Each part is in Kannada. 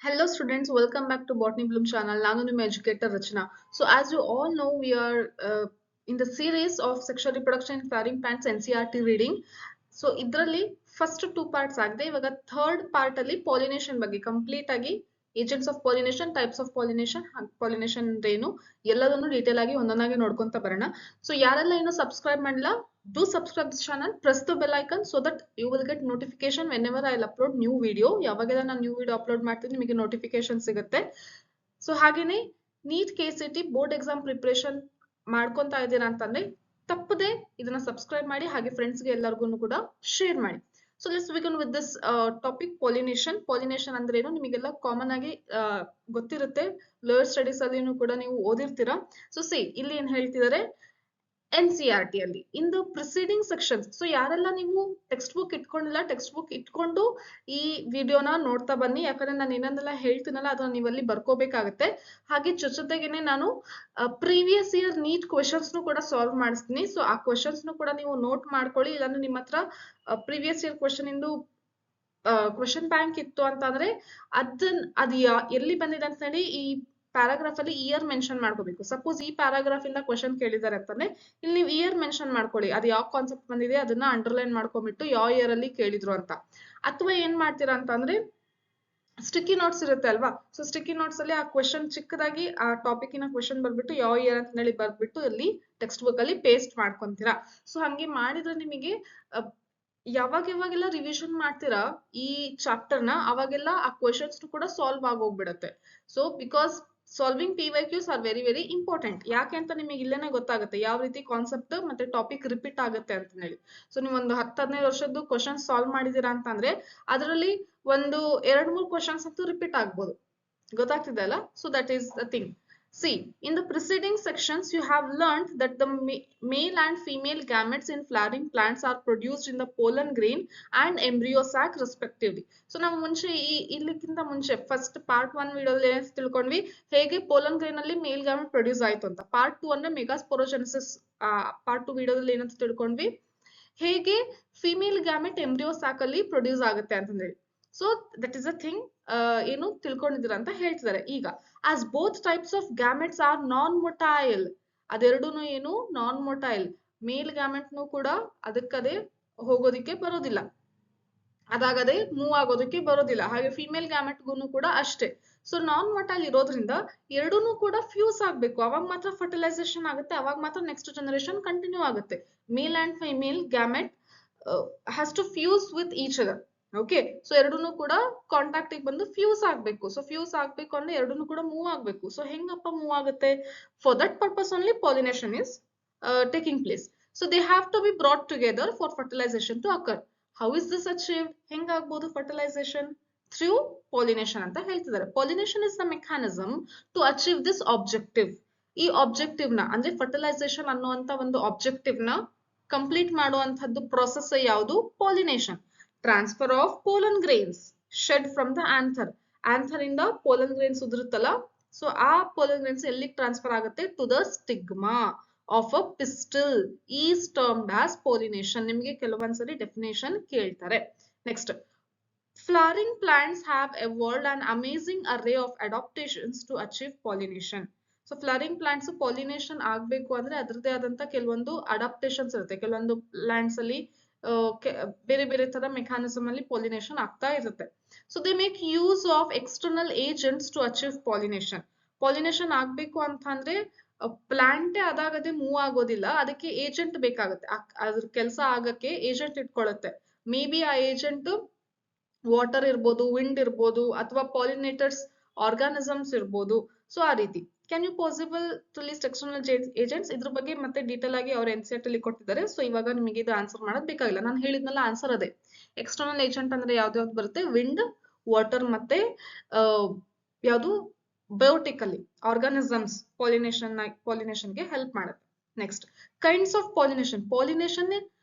Hello students, welcome back to Botany Bloom channel. ನಾನು ನಿಮ್ಮ educator Rachna. So as you all know, we are in the series of sexual reproduction in flowering plants NCERT reading. So ಇದರಲ್ಲಿ ಫಸ್ಟ್ ಟೂ ಪಾರ್ಟ್ಸ್ ಆಗಿದೆ. ಇವಾಗ ಥರ್ಡ್ ಪಾರ್ಟ್ ಅಲ್ಲಿ ಪಾಲಿನೇಷನ್ ಬಗ್ಗೆ ಕಂಪ್ಲೀಟ್ ಆಗಿ agents of pollination, types of pollination, pollination ಏನು ಎಲ್ಲದನ್ನು ಡೀಟೇಲ್ ಆಗಿ ಒಂದೊಂದಾಗಿ ನೋಡ್ಕೊಂತ ಬರೋಣ. ಸೊ ಯಾರೆಲ್ಲ ಇನ್ನೂ ಸಬ್ಸ್ಕ್ರೈಬ್ ಮಾಡಿಲ್ಲ, do subscribe this channel, press the bell icon so that you will get notification whenever I'll upload new video. ಯಾವಾಗೆಲ್ಲ ನಾನು ನ್ಯೂ ವಿಡಿಯೋ ಅಪ್ಲೋಡ್ ಮಾಡ್ತೀನಿ ನಿಮಗೆ ನೋಟಿಫಿಕೇಶನ್ ಸಿಗುತ್ತೆ. ಸೊ ಹಾಗೇನೆ NEET KCET board exam preparation ಮಾಡ್ಕೊಂತಾ ಇದ್ದೀರಾ ಅಂತಂದ್ರೆ ತಪ್ಪದೆ ಇದನ್ನ ಸಬ್ಸ್ಕ್ರೈಬ್ ಮಾಡಿ, ಹಾಗೆ ಫ್ರೆಂಡ್ಸ್ಗೆ ಎಲ್ಲರಿಗೂ ಕೂಡ ಶೇರ್ ಮಾಡಿ. So let's begin with this topic pollination. Pollination ಅಂದ್ರೆ ಏನು ನಿಮಗೆಲ್ಲ ಕಾಮನ್ ಆಗಿ ಗೊತ್ತಿರುತ್ತೆ, ಲೋಯರ್ ಸ್ಟಡೀಸ್ ಅಲ್ಲಿನೂ ಕೂಡ ನೀವು ಓದಿರ್ತೀರಾ. ಸೊ ಇಲ್ಲಿ ಏನ್ ಹೇಳ್ತಿದ್ದಾರೆ NCERT ಅಲ್ಲಿ in the preceding sections. So ಯಾರೆಲ್ಲ ನೀವು ಟೆಕ್ಸ್ಟ್ ಬುಕ್ ಇಟ್ಕೊಂಡಿಲ್ಲ, ಟೆಕ್ಸ್ಟ್ ಬುಕ್ ಇಟ್ಕೊಂಡು ಈ ವಿಡಿಯೋನ ನೋಡ್ತಾ ಬನ್ನಿ. ಯಾಕಂದ್ರೆ ನಾನು ಏನನ್ನೆಲ್ಲ ಹೇಳ್ತೀನಲ್ಲ ಅದನ್ನ ನೀವಲ್ಲಿ ಬರ್ಕೋಬೇಕಾಗತ್ತೆ. ಹಾಗೆ ಜೊತೆಗೇನೆ ನಾನು ಪ್ರೀವಿಯಸ್ ಇಯರ್ ನೀಟ್ ಕ್ವೆಶನ್ಸ್ ಕೂಡ ಸಾಲ್ವ್ ಮಾಡಿಸ್ತೀನಿ. ಸೊ ಆ ಕ್ವೆಶನ್ಸ್ ಕೂಡ ನೀವು ನೋಟ್ ಮಾಡ್ಕೊಳ್ಳಿ. ಇಲ್ಲಾಂದ್ರೆ ನಿಮ್ಮ ಹತ್ರ ಪ್ರೀವಿಯಸ್ ಇಯರ್ ಕ್ವೆಶನ್ ಇಂದು ಕ್ವೆಶನ್ ಬ್ಯಾಂಕ್ ಇತ್ತು ಅಂತಂದ್ರೆ ಅದು ಎಲ್ಲಿ ಬಂದಿದೆ ಅಂತ ಹೇಳಿ ಈ ಪ್ಯಾರಾಗ್ರಾಫ್ ಅಲ್ಲಿ ಇಯರ್ ಮೆನ್ಷನ್ ಮಾಡ್ಕೋಬೇಕು. ಸಪೋಸ್ ಈ ಪ್ಯಾರಾಗ್ರಾಫ್ ಇಂದ ಕ್ವೆಶನ್ ಕೇಳಿದಾರೆ ಅಂತಂದ್ರೆ ಇಲ್ಲಿ ನೀವು ಇಯರ್ ಮೆನ್ಷನ್ ಮಾಡ್ಕೊಳ್ಳಿ, ಅದು ಯಾವ ಕಾನ್ಸೆಪ್ಟ್ ಬಂದಿದೆ ಅದನ್ನ ಅಂಡರ್ಲೈನ್ ಮಾಡ್ಕೊಂಡ್ಬಿಟ್ಟು ಯಾವ ಇಯರ್ ಅಲ್ಲಿ ಕೇಳಿದ್ರು ಅಂತ. ಅಥವಾ ಏನ್ ಮಾಡ್ತೀರಾ ಅಂತಂದ್ರೆ ಸ್ಟಿಕ್ಕಿ ನೋಟ್ಸ್ ಇರುತ್ತೆ ಅಲ್ವಾ. ಸೊ ಸ್ಟಿಕ್ಕಿ ನೋಟ್ಸ್ ಅಲ್ಲಿ ಆ ಕ್ವೆಶನ್ ಚಿಕ್ಕದಾಗಿ ಆ ಟಾಪಿಕ್ ಇನ ಕ್ವೆಶನ್ ಬರ್ಬಿಟ್ಟು ಯಾವ ಇಯರ್ ಅಂತ ಹೇಳಿ ಬರ್ಬಿಟ್ಟು ಅಲ್ಲಿ ಟೆಕ್ಸ್ಟ್ ಬುಕ್ ಅಲ್ಲಿ ಪೇಸ್ಟ್ ಮಾಡ್ಕೊಂತೀರಾ. ಸೊ ಹಂಗೆ ಮಾಡಿದ್ರೆ ನಿಮಗೆ ಯಾವಾಗೆಲ್ಲ ರಿವಿಷನ್ ಮಾಡ್ತೀರಾ ಈ ಚಾಪ್ಟರ್ ನ ಅವಾಗೆಲ್ಲ ಆ ಕ್ವೆಶನ್ಸ್ ಕೂಡ ಸಾಲ್ವ್ ಆಗೋಗ್ಬಿಡತ್ತೆ. So because solving PYQs are very very important. ಯಾಕೆ ಅಂತ ನಿಮಗೆ ಇಲ್ಲೇನೆ ಗೊತ್ತಾಗುತ್ತೆ ಯಾವ ರೀತಿ ಕಾನ್ಸೆಪ್ಟ್ ಮತ್ತೆ ಟಾಪಿಕ್ ರಿಪೀಟ್ ಆಗುತ್ತೆ ಅಂತ ಹೇಳಿ. ಸೊ ನೀವು ಒಂದು 10-15 ವರ್ಷದ್ದು ಕ್ವಶನ್ ಸಾಲ್ವ್ ಮಾಡಿದೀರಾ ಅಂತಂದ್ರೆ ಅದರಲ್ಲಿ ಒಂದು 2-3 ಕ್ವಶನ್ಸ್ ಅಂತೂ ರಿಪೀಟ್ ಆಗ್ಬೋದು. ಗೊತ್ತಾಗ್ತಿದೆ ಅಲ್ಲ. So that is the thing. See, in the preceding sections, you have learned that the male and female gametes in flowering plants are produced in the pollen grain and embryo sac respectively. So ನಾವು ಮುಂಚೆ ಇಲ್ಲಿಕ್ಕಿಂತ ಮುಂಚೆ ಫಸ್ಟ್ ಪಾರ್ಟ್ 1 ವಿಡಿಯೋದಲ್ಲಿ ಏನ್ ತಿಳ್ಕೊಂಡ್ವಿ, ಹೇಗೆ ಪೋಲನ್ ಗ್ರೇನ್ ಅಲ್ಲಿ ಮೇಲ್ ಗ್ಯಾಮೆಟ್ ಪ್ರೊಡ್ಯೂಸ್ ಆಯ್ತು ಅಂತ. ಪಾರ್ಟ್ 2 ಅಂದ್ರೆ ಮೆಗಾಸ್ಪೊರೋಜೆನೆಸಿಸ್, ಪಾರ್ಟ್ 2 ವಿಡಿಯೋದಲ್ಲಿ ಏನಂತ ತಿಳ್ಕೊಂಡ್ವಿ, ಹೇಗೆ ಫಿಮೇಲ್ ಗ್ಯಾಮೆಟ್ ಎಂಬ್ರಿಯೋ ಸ್ಯಾಕ್ ಅಲ್ಲಿ ಪ್ರೊಡ್ಯೂಸ್ ಆಗುತ್ತೆ ಅಂತ ಹೇಳಿ. So that is a thing ಏನು ತಿಳ್ಕೊಂಡಿದ್ದೀರಾ ಅಂತ ಹೇಳ್ತಿದ್ದಾರೆ. ಈಗ as both types of gametes are non motile, ಅದೆರಡೂನು ಏನು ನಾನ್ ಮೊಟೈಲ್. ಮೇಲ್ ಗ್ಯಾಮೆಟ್ನು ಕೂಡ ಅದಕ್ಕದೇ ಹೋಗೋದಿಕ್ಕೆ ಬರೋದಿಲ್ಲ, ಅದಾಗದೆ ಮೂವ್ ಆಗೋದಕ್ಕೆ ಬರೋದಿಲ್ಲ. ಹಾಗೆ ಫಿಮೇಲ್ ಗ್ಯಾಮೆಟ್ಗೂ ಕೂಡ ಅಷ್ಟೇ. ಸೊ ನಾನ್ ಮೊಟೈಲ್ ಇರೋದ್ರಿಂದ ಎರಡೂನು ಕೂಡ ಫ್ಯೂಸ್ ಆಗ್ಬೇಕು, ಅವಾಗ ಮಾತ್ರ ಫರ್ಟಿಲೈಸೇಷನ್ ಆಗುತ್ತೆ, ಅವಾಗ ಮಾತ್ರ ನೆಕ್ಸ್ಟ್ ಜನರೇಷನ್ ಕಂಟಿನ್ಯೂ ಆಗುತ್ತೆ. Male and female gamete has to fuse with each other. Okay. So ಎರಡೂನು ಕೂಡ ಕಾಂಟ್ಯಾಕ್ಟ್ ಬಂದು ಫ್ಯೂಸ್ ಆಗ್ಬೇಕು. ಸೊ ಫ್ಯೂಸ್ ಆಗ್ಬೇಕು ಅಂದ್ರೆ ಎರಡೂನು ಕೂಡ ಮೂವ್ ಆಗ್ಬೇಕು. ಸೊ ಹೆಂಗಪ್ಪ ಮೂವ್ ಆಗುತ್ತೆ? For that purpose only pollination is taking place. So they have to be brought together for fertilization to occur. How is this achieved? ಹೆಂಗಾಗ್ಬೋದು ಫರ್ಟಿಲೈಸೇಷನ್? ಥ್ರೂ ಪಾಲಿನೇಷನ್ ಅಂತ ಹೇಳ್ತಿದ್ದಾರೆ. Pollination is the mechanism to achieve this objective. ಈ ಆಬ್ಜೆಕ್ಟಿವ್ ನ ಅಂದ್ರೆ ಫರ್ಟಿಲೈಸೇಷನ್ ಅನ್ನುವಂತ ಒಂದು ಆಬ್ಜೆಕ್ಟಿವ್ ನ ಕಂಪ್ಲೀಟ್ ಮಾಡುವಂತದ್ದು ಪ್ರೊಸೆಸ್ ಯಾವುದು? Pollination. Transfer of pollen grains shed from the anther. Anther ಇಂದ pollen grains ಉದುರುತ್ತಲ್ಲ, ಸೊ ಆ pollen grains ಎಲ್ಲಿಗೆ ಟ್ರಾನ್ಸ್ಫರ್ ಆಗುತ್ತೆ? to the stigma of a pistil is termed as pollination. ನಿಮಗೆ ಕೆಲವೊಂದ್ಸರಿ ಡೆಫಿನೇಷನ್ ಕೇಳ್ತಾರೆ. Next, flowering plants have evolved an amazing array of adaptations to achieve pollination. So flowering plants pollination ಆಗ್ಬೇಕು ಅಂದ್ರೆ ಅದರದೇ ಆದಂತ ಕೆಲವೊಂದು ಅಡಾಪ್ಟೇಷನ್ಸ್ ಇರುತ್ತೆ. ಕೆಲವೊಂದು ಪ್ಲಾಂಟ್ಸ್ ಅಲ್ಲಿ ಬೇರೆ ಬೇರೆ ತರ ಮೆಕ್ಯಾನಿಸಮ್ ಅಲ್ಲಿ ಪಾಲಿನೇಷನ್ ಆಗ್ತಾ ಇರುತ್ತೆ. So they make use of external agents to achieve pollination. Pollination ಆಗ್ಬೇಕು ಅಂತ ಅಂದ್ರೆ ಪ್ಲಾಂಟೇ ಅದಾಗದೆ ಮೂವ್ ಆಗೋದಿಲ್ಲ, ಅದಕ್ಕೆ ಏಜೆಂಟ್ ಬೇಕಾಗುತ್ತೆ. ಅದ್ರ ಕೆಲಸ ಆಗಕ್ಕೆ ಏಜೆಂಟ್ ಇಟ್ಕೊಳ್ಳುತ್ತೆ. ಮೇ ಬಿ ಆ ಏಜೆಂಟ್ ವಾಟರ್ ಇರ್ಬೋದು, ವಿಂಡ್ ಇರ್ಬೋದು, ಅಥವಾ ಪಾಲಿನೇಟರ್ಸ್ ಆರ್ಗಾನಿಸಮ್ಸ್ ಇರ್ಬೋದು. ಸೊ ಆ ರೀತಿ. Can you possible to list external agents? ಇದ್ರ ಬಗ್ಗೆ ಮತ್ತೆ ಡೀಟೇಲ್ ಆಗಿ ಅವ್ರು NCERT ಅಲ್ಲಿ ಕೊಟ್ಟಿದ್ದಾರೆ. ಸೊ ಇವಾಗ ನಿಮಗೆ ಇದು ಆನ್ಸರ್ ಮಾಡೋದು ಬೇಕಾಗಿಲ್ಲ, ನಾನು ಹೇಳಿದ್ನಲ್ಲ ಆನ್ಸರ್ ಅದೇ. ಎಕ್ಸ್ಟರ್ನಲ್ ಏಜೆಂಟ್ ಅಂದ್ರೆ ಯಾವ್ದು ಬರುತ್ತೆ? ವಿಂಡ್, ವಾಟರ್ ಮತ್ತೆ ಯಾವುದು ಬಯೋಟಿಕಲಿ ಆರ್ಗಾನಿಸಮ್ಸ್ ಪಾಲಿನೇಷನ್ಗೆ ಹೆಲ್ಪ್ ಮಾಡುತ್ತೆ. Next, kinds of pollination. Pollination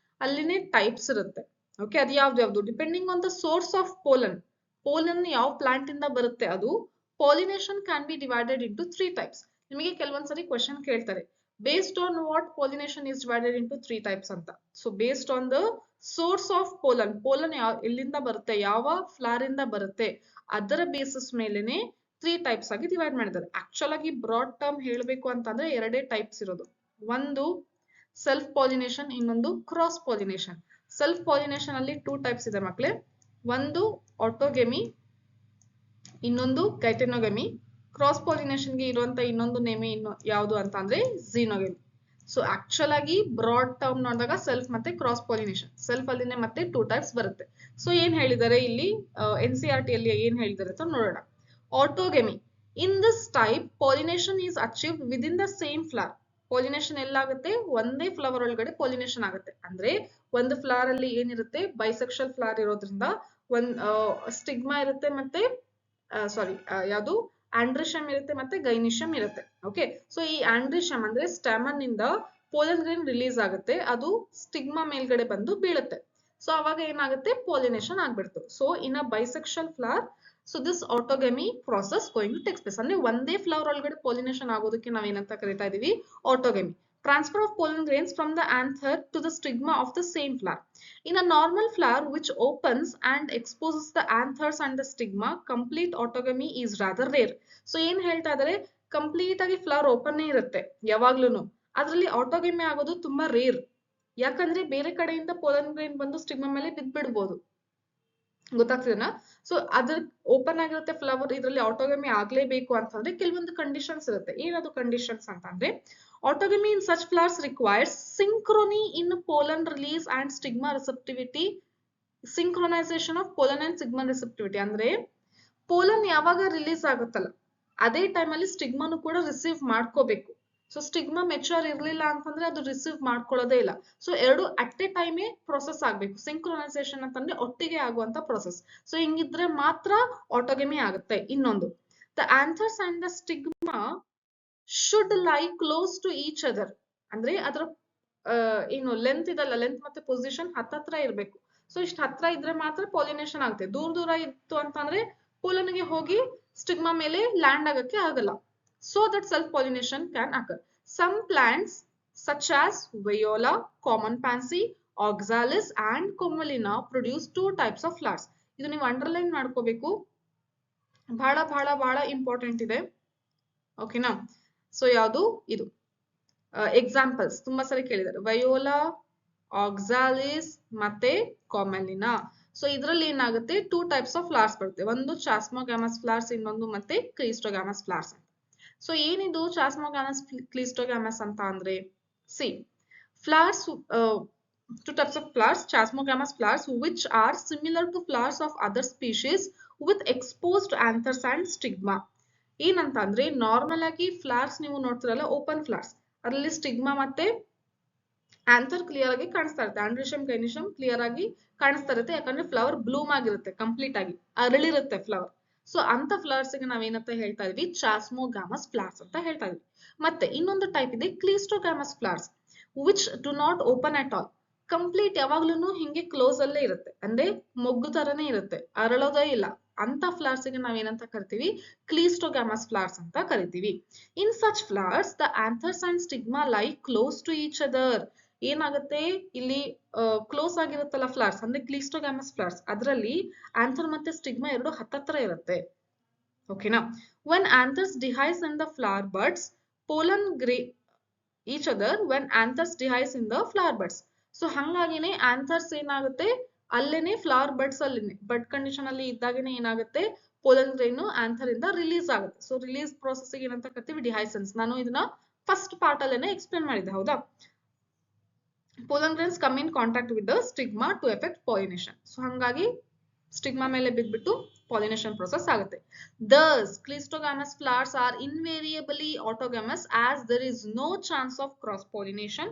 ಅಲ್ಲಿನೇ ಟೈಪ್ಸ್ ಇರುತ್ತೆ. ಓಕೆ, ಅದು ಯಾವ್ದು depending on the source of pollen. Pollen ಯಾವ ಪ್ಲಾಂಟ್ ಇಂದ ಬರುತ್ತೆ ಅದು. Pollination can be divided into 3 types. ನಿಮಗೆ ಕೆಲವೊಂದ್ಸರಿ ಕ್ವೆಶನ್ ಕೇಳ್ತಾರೆ, based on what pollination is divided into 3 types ಅಂತ. So based on the source of pollen, pollen ಎಲ್ಲಿಂದ ಬರುತ್ತೆ, ಯಾವ ಫ್ಲವರ್ ಇಂದ ಬರುತ್ತೆ, ಅದರ ಬೇಸಿಸ್ ಮೇಲೆನೆ 3 ಟೈಪ್ಸ್ ಆಗಿ ಡಿವೈಡ್ ಮಾಡಿದ್ದಾರೆ. ಆಕ್ಚುಲ್ ಆಗಿ ಬ್ರಾಡ್ ಟರ್ಮ್ ಹೇಳಬೇಕು ಅಂತಂದ್ರೆ ಎರಡೇ ಟೈಪ್ಸ್ ಇರೋದು. ಒಂದು ಸೆಲ್ಫ್ ಪಾಲಿನೇಷನ್, ಇನ್ನೊಂದು ಕ್ರಾಸ್ ಪಾಲಿನೇಷನ್. ಸೆಲ್ಫ್ ಪಾಲಿನೇಷನ್ ಅಲ್ಲಿ 2 ಟೈಪ್ಸ್ ಇದೆ ಮಕ್ಕಳೇ. ಒಂದು ಆಟೋಗೆಮಿ, ಇನ್ನೊಂದು ಗೈಟೆನೋಗೆಮಿ. ಕ್ರಾಸ್ ಪಾಲಿನೇಷನ್ ಗೆ ಇರುವಂತ ಇನ್ನೊಂದು ನೇಮ್ ಯಾವುದು ಅಂತ ಅಂದ್ರೆ ಝೀನೋಗೆಮಿ. ಸೊ ಆಕ್ಚುಲ್ ಆಗಿ ಬ್ರಾಡ್ ಟರ್ಮ್ ನೋಡಿದಾಗ ಸೆಲ್ಫ್ ಮತ್ತೆ ಕ್ರಾಸ್ ಪಾಲಿನೇಷನ್, ಸೆಲ್ಫ್ ಅಲ್ಲಿನೇ ಮತ್ತೆ 2 ಟೈಪ್ಸ್ ಬರುತ್ತೆ. ಸೊ ಏನ್ ಹೇಳಿದ್ದಾರೆ ಇಲ್ಲಿ NCERT ಅಲ್ಲಿ ಏನ್ ಹೇಳಿದ್ದಾರೆ ಅಂತ ನೋಡೋಣ. Autogamy, in this type pollination is achieved within the same flower. Pollination ಎಲ್ಲಾಗುತ್ತೆ, ಒಂದೇ ಫ್ಲವರ್ ಒಳಗಡೆ ಪಾಲಿನೇಷನ್ ಆಗುತ್ತೆ. ಅಂದ್ರೆ ಒಂದು ಫ್ಲವರ್ ಅಲ್ಲಿ ಏನಿರುತ್ತೆ, ಬೈಸೆಕ್ಷಲ್ ಫ್ಲವರ್ ಇರೋದ್ರಿಂದ ಒಂದ್ ಸ್ಟಿಗ್ಮಾ ಇರುತ್ತೆ, ಮತ್ತೆ ಸಾರಿ ಯಾವುದು ಆಂಡ್ರಿಶಮ್ ಇರುತ್ತೆ, ಮತ್ತೆ ಗೈನಿಶಮ್ ಇರುತ್ತೆ. ಓಕೆ, ಸೊ ಈ ಆಂಡ್ರಿಶಮ್ ಅಂದ್ರೆ ಸ್ಟಾಮನ್ ನಿಂದ ಪೋಲನ್ ಗ್ರೇನ್ ರಿಲೀಸ್ ಆಗುತ್ತೆ, ಅದು ಸ್ಟಿಗ್ಮಾ ಮೇಲ್ಗಡೆ ಬಂದು ಬೀಳುತ್ತೆ. ಸೊ ಅವಾಗ ಏನಾಗುತ್ತೆ, ಪಾಲಿನೇಷನ್ ಆಗ್ಬಿಡ್ತು. So in a bisexual flower, so this autogamy process going to take place. ಅಂದ್ರೆ ಒಂದೇ ಫ್ಲವರ್ ಒಳಗಡೆ ಪಾಲಿನೇಷನ್ ಆಗೋದಕ್ಕೆ ನಾವೇನಂತ ಕರಿತಾ ಇದೀವಿ, ಆಟೋಗೆಮಿ. Transfer of pollen grains from the anther to the stigma of the same flower. In a normal flower which opens and exposes the anthers and the stigma, complete autogamy is rather rare. So ಏನ್ ಹೇಳ್ತಾ ಇದಾರೆ, ಕಂಪ್ಲೀಟ್ ಆಗಿ ಫ್ಲವರ್ ಓಪನ್ ಇರುತ್ತೆ ಯಾವಾಗ್ಲೂನು, ಅದ್ರಲ್ಲಿ ಆಟೋಗೆಮಿ ಆಗೋದು ತುಂಬಾ ರೇರ್. ಯಾಕಂದ್ರೆ ಬೇರೆ ಕಡೆಯಿಂದ ಪೋಲನ್ ಗ್ರೇನ್ ಬಂದು ಸ್ಟಿಗ್ಮಾ ಮೇಲೆ ಬಿದ್ಬಿಡ್ಬೋದು. ಗೊತ್ತಾಗ್ತಿದೆನಾ? ಸೊ ಅದ್ರ ಓಪನ್ ಆಗಿರುತ್ತೆ ಫ್ಲವರ್, ಇದ್ರಲ್ಲಿ ಆಟೋಗಮಿ ಆಗ್ಲೇಬೇಕು ಅಂತಂದ್ರೆ ಕೆಲವೊಂದು ಕಂಡೀಷನ್ಸ್ ಇರುತ್ತೆ. ಏನದು ಕಂಡೀಷನ್ಸ್ ಅಂತಂದ್ರೆ, autogamy in such flowers requires synchrony in pollen release and stigma receptivity. Synchronization of pollen and stigma receptivity ಅಂದ್ರೆ ಪೋಲನ್ ಯಾವಾಗ ರಿಲೀಸ್ ಆಗುತ್ತಲ್ಲ ಅದೇ ಟೈಮ್ ಅಲ್ಲಿ ಸ್ಟಿಗ್ಮಾನು ಕೂಡ ರಿಸೀವ್ ಮಾಡ್ಕೋಬೇಕು. ಸೊ ಸ್ಟಿಗ್ಮಾ ಮೆಚೂರ್ ಇರ್ಲಿಲ್ಲ ಅಂತಂದ್ರೆ ಅದು ರಿಸೀವ್ ಮಾಡ್ಕೊಳ್ಳೋದೇ ಇಲ್ಲ. ಸೊ ಎರಡು ಅಟ್ ಎ ಟೈಮೇ ಪ್ರೊಸೆಸ್ ಆಗ್ಬೇಕು. ಸಿಂಕ್ರೊನೈಸೇಷನ್ ಅಂತಂದ್ರೆ ಒಟ್ಟಿಗೆ ಆಗುವಂತ ಪ್ರೊಸೆಸ್. ಸೊ ಹಿಂಗಿದ್ರೆ ಮಾತ್ರ ಆಟೋಗೆಮಿ ಆಗುತ್ತೆ. ಇನ್ನೊಂದು, the anthers and the stigma should ಲೈ ಕ್ಲೋಸ್ ಟು ಈಚ್ ಅದರ್. ಅಂದ್ರೆ ಅದರ ಏನು ಲೆಂತ್ ಇದಲ್ಲ, ಲೆಂತ್ ಮತ್ತೆ ಪೊಸಿಷನ್ ಹತ್ತತ್ರ ಇರ್ಬೇಕು. ಸೊ ಇಷ್ಟು ಹತ್ರ ಇದ್ರೆ ಮಾತ್ರ ಪಾಲಿನೇಷನ್ ಆಗುತ್ತೆ. ದೂರ ದೂರ ಇತ್ತು ಅಂತಂದ್ರೆ ಪೋಲನ್ಗೆ ಹೋಗಿ ಸ್ಟಿಗ್ಮಾ ಮೇಲೆ ಲ್ಯಾಂಡ್ ಆಗಕ್ಕೆ ಆಗಲ್ಲ. So that self-pollination can occur. Some plants such as viola, common pansy, oxalis and commelina produce 2 types of flowers. ಇದು ನೀವು ಅಂಡರ್ಲೈನ್ ಮಾಡ್ಕೋಬೇಕು, ಬಹಳ ಬಹಳ ಬಹಳ ಇಂಪಾರ್ಟೆಂಟ್ ಇದೆ. ಓಕೆನಾ? ಸೊ ಯಾವುದು ಇದು ಎಕ್ಸಾಂಪಲ್ಸ್ ತುಂಬಾ ಸರಿ ಕೇಳಿದ್ದಾರೆ, ವಯೋಲಾ, ಆಕ್ಸಾಲಿಸ್ ಮತ್ತೆ ಕಾಮೆಲಿನಾ. ಸೊ ಇದರಲ್ಲಿ ಏನಾಗುತ್ತೆ, 2 ಟೈಪ್ಸ್ ಆಫ್ ಫ್ಲವರ್ಸ್ ಬರುತ್ತೆ. ಒಂದು ಚಾಸ್ಮೋಗ್ಯಾಮಸ್ ಫ್ಲವರ್ಸ್, ಇನ್ನೊಂದು ಮತ್ತೆ ಕ್ಲಿಸ್ಟೋಗ್ಯಾಮಸ್ ಫ್ಲವರ್ಸ್. ಸೊ ಏನಿದು ಚಾಸ್ಮೋಗ್ಯಾಮಸ್ ಕ್ಲಿಸ್ಟೋಗ್ಯಾಮಸ್ ಅಂತ ಅಂದ್ರೆ, C flowers, 2 types of flowers, chasmogamous flowers which are similar to flowers of other species with exposed anthers and stigma. ಏನಂತ ಅಂದ್ರೆ ನಾರ್ಮಲ್ ಆಗಿ ಫ್ಲವರ್ಸ್ ನೀವು ನೋಡ್ತಿರಲ್ಲ, ಓಪನ್ ಫ್ಲವರ್ಸ್, ಅದರಲ್ಲಿ ಸ್ಟಿಗ್ಮಾ ಮತ್ತೆ ಆಂಥರ್ ಕ್ಲಿಯರ್ ಆಗಿ ಕಾಣಿಸ್ತಾ ಇರುತ್ತೆ, ಆಂಡ್ರಿಶಮ್ ಗೈನಿಶಮ್ ಕ್ಲಿಯರ್ ಆಗಿ ಕಾಣಿಸ್ತಾ ಇರುತ್ತೆ. ಯಾಕಂದ್ರೆ ಫ್ಲವರ್ ಬ್ಲೂಮ್ ಆಗಿರುತ್ತೆ, ಕಂಪ್ಲೀಟ್ ಆಗಿ ಅರಳಿರುತ್ತೆ ಫ್ಲವರ್. ಸೊ ಅಂತ ಫ್ಲವರ್ಸ್ ಗೆ ನಾವೇನಂತ ಹೇಳ್ತಾ ಇದೀವಿ, ಚಾಸ್ಮೋಗಾಮಸ್ ಫ್ಲವರ್ಸ್ ಅಂತ ಹೇಳ್ತಾ ಇದೀವಿ. ಮತ್ತೆ ಇನ್ನೊಂದು ಟೈಪ್ ಇದೆ cleistogamous flowers which do not open at all. Complete ಯಾವಾಗ್ಲೂ ಹಿಂಗೆ ಕ್ಲೋಸ್ ಅಲ್ಲೇ ಇರುತ್ತೆ, ಅಂದ್ರೆ ಮೊಗ್ಗು ತರನೇ ಇರುತ್ತೆ, ಅರಳೋದೇ ಇಲ್ಲ. ಅಂತ ಫ್ಲವರ್ಸ್ ಗೆ ನಾವೇನಂತ ಕರಿತೀವಿ, ಕ್ಲಿಸ್ಟೋಗಾಮಸ್ ಫ್ಲವರ್ಸ್ ಅಂತ ಕರಿತೀವಿ. ಇನ್ such flowers the anthers and stigma ಲೈ ಕ್ಲೋಸ್ ಟು ಈಚ್ ಅದರ್. ಏನಾಗುತ್ತೆ ಇಲ್ಲಿ, ಕ್ಲೋಸ್ ಆಗಿರುತ್ತಲ್ಲ ಫ್ಲವರ್ಸ್ ಅಂದ್ರೆ ಕ್ಲಿಸ್ಟೋಗ್ಯಾಮಸ್ ಫ್ಲವರ್ಸ್, ಅದರಲ್ಲಿ ಆಂಥರ್ ಮತ್ತೆ ಸ್ಟಿಗ್ಮಾ ಎರಡು ಹತ್ತತ್ರ ಇರುತ್ತೆ. ಓಕೆನಾ? when anthers dehisce in the flower buds, pollen each other when anthers dehisce in the flower buds. So ಹಂಗಾಗಿನೇ ಆಂಥರ್ಸ್ ಏನಾಗುತ್ತೆ, ಅಲ್ಲೇನೆ ಫ್ಲವರ್ ಬಡ್ಸ್ ಅಲ್ಲೇನೆ ಬಡ್ ಕಂಡೀಷನ್ ಅಲ್ಲಿ ಇದ್ದಾಗನೇ ಏನಾಗುತ್ತೆ, ಪೋಲನ್ ಗ್ರೇನ್ ಆಂಥರ್ ಇಂದ ರಿಲೀಸ್ ಆಗುತ್ತೆ. ಸೊ ರಿಲೀಸ್ ಪ್ರೋಸೆಸ್ ಏನಂತ ಕರಿತೀವಿ, ಡಿಹೈಸೆನ್ಸ್. ನಾನು ಇದನ್ನ ಫಸ್ಟ್ ಪಾರ್ಟ್ ಅಲ್ಲೇನೆ ಎಕ್ಸ್ಪ್ಲೇನ್ ಮಾಡಿದ್ದೆ, ಹೌದಾ? pollen grains come in contact with the stigma to effect pollination. So ಹಂಗಾಗಿ ಸ್ಟಿಗ್ಮಾ ಮೇಲೆ ಬಿದ್ಬಿಟ್ಟು pollination process ಆಗುತ್ತೆ. Thus cleistogamous flowers are invariably autogamous as there is no chance of cross pollination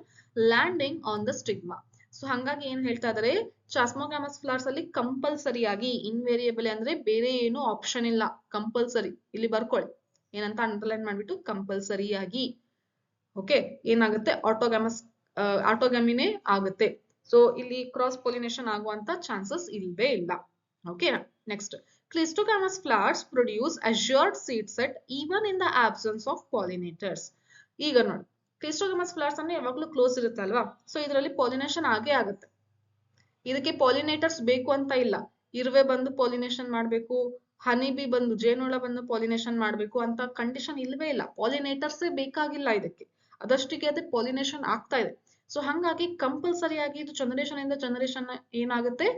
landing on the stigma. So ಹಂಗಾಗಿ ಏನ್ ಹೇಳ್ತಾ ಇದಾರೆ, ಚಾಸ್ಮೋಗ್ಯಾಮಸ್ ಫ್ಲವರ್ಸ್ ಅಲ್ಲಿ ಕಂಪಲ್ಸರಿಯಾಗಿ, ಇನ್ವೇರಿಯಬಲ್ ಅಂದ್ರೆ ಬೇರೆ ಏನು ಆಪ್ಷನ್ ಇಲ್ಲ, ಕಂಪಲ್ಸರಿ. ಇಲ್ಲಿ ಬರ್ಕೊಳ್ಳಿ ಏನಂತ ಅಂಡರ್ಲೈನ್ ಮಾಡ್ಬಿಟ್ಟು, ಕಂಪಲ್ಸರಿಯಾಗಿ ಓಕೆ ಏನಾಗುತ್ತೆ, ಆಟೋಗಮಿನೇ ಆಗುತ್ತೆ. ಸೊ ಇಲ್ಲಿ ಕ್ರಾಸ್ ಪೊಲಿನೇಷನ್ ಆಗುವಂತ ಚಾನ್ಸಸ್ ಇಲ್ವೇ ಇಲ್ಲ. ಓಕೆನಾ? Next, cleistogamous flowers produce assured seed set even in the absence of pollinators. ಈಗ ನೋಡಿ, ಕ್ಲಿಸ್ಟೋಗಾಮಸ್ ಫ್ಲವರ್ಸ್ ಅಂದ್ರೆ ಯಾವಾಗ್ಲೂ ಕ್ಲೋಸ್ ಇರುತ್ತೆ ಅಲ್ವಾ, ಸೊ ಇದರಲ್ಲಿ ಪಾಲಿನೇಷನ್ ಆಗೇ ಆಗುತ್ತೆ. ಇದಕ್ಕೆ ಪಾಲಿನೇಟರ್ಸ್ ಬೇಕು ಅಂತ ಇಲ್ಲ. ಇರುವೆ ಬಂದು ಪಾಲಿನೇಷನ್ ಮಾಡಬೇಕು, ಹನಿ ಬಿ ಬಂದು ಜೇನುಳ ಬಂದು ಪಾಲಿನೇಷನ್ ಮಾಡಬೇಕು ಅಂತ ಕಂಡೀಷನ್ ಇಲ್ವೇ ಇಲ್ಲ. ಪಾಲಿನೇಟರ್ಸ್ ಬೇಕಾಗಿಲ್ಲ ಇದಕ್ಕೆ, ಅದಷ್ಟಿಗೆ ಅದೇ ಪಾಲಿನೇಷನ್ ಆಗ್ತಾ ಇದೆ. ಸೊ ಹಂಗಾಗಿ ಕಂಪಲ್ಸರಿ ಆಗಿ ಇದು ಜನರೇಷನ್ ಇಂದ ಜನರೇಷನ್ ಏನಾಗುತ್ತೆ,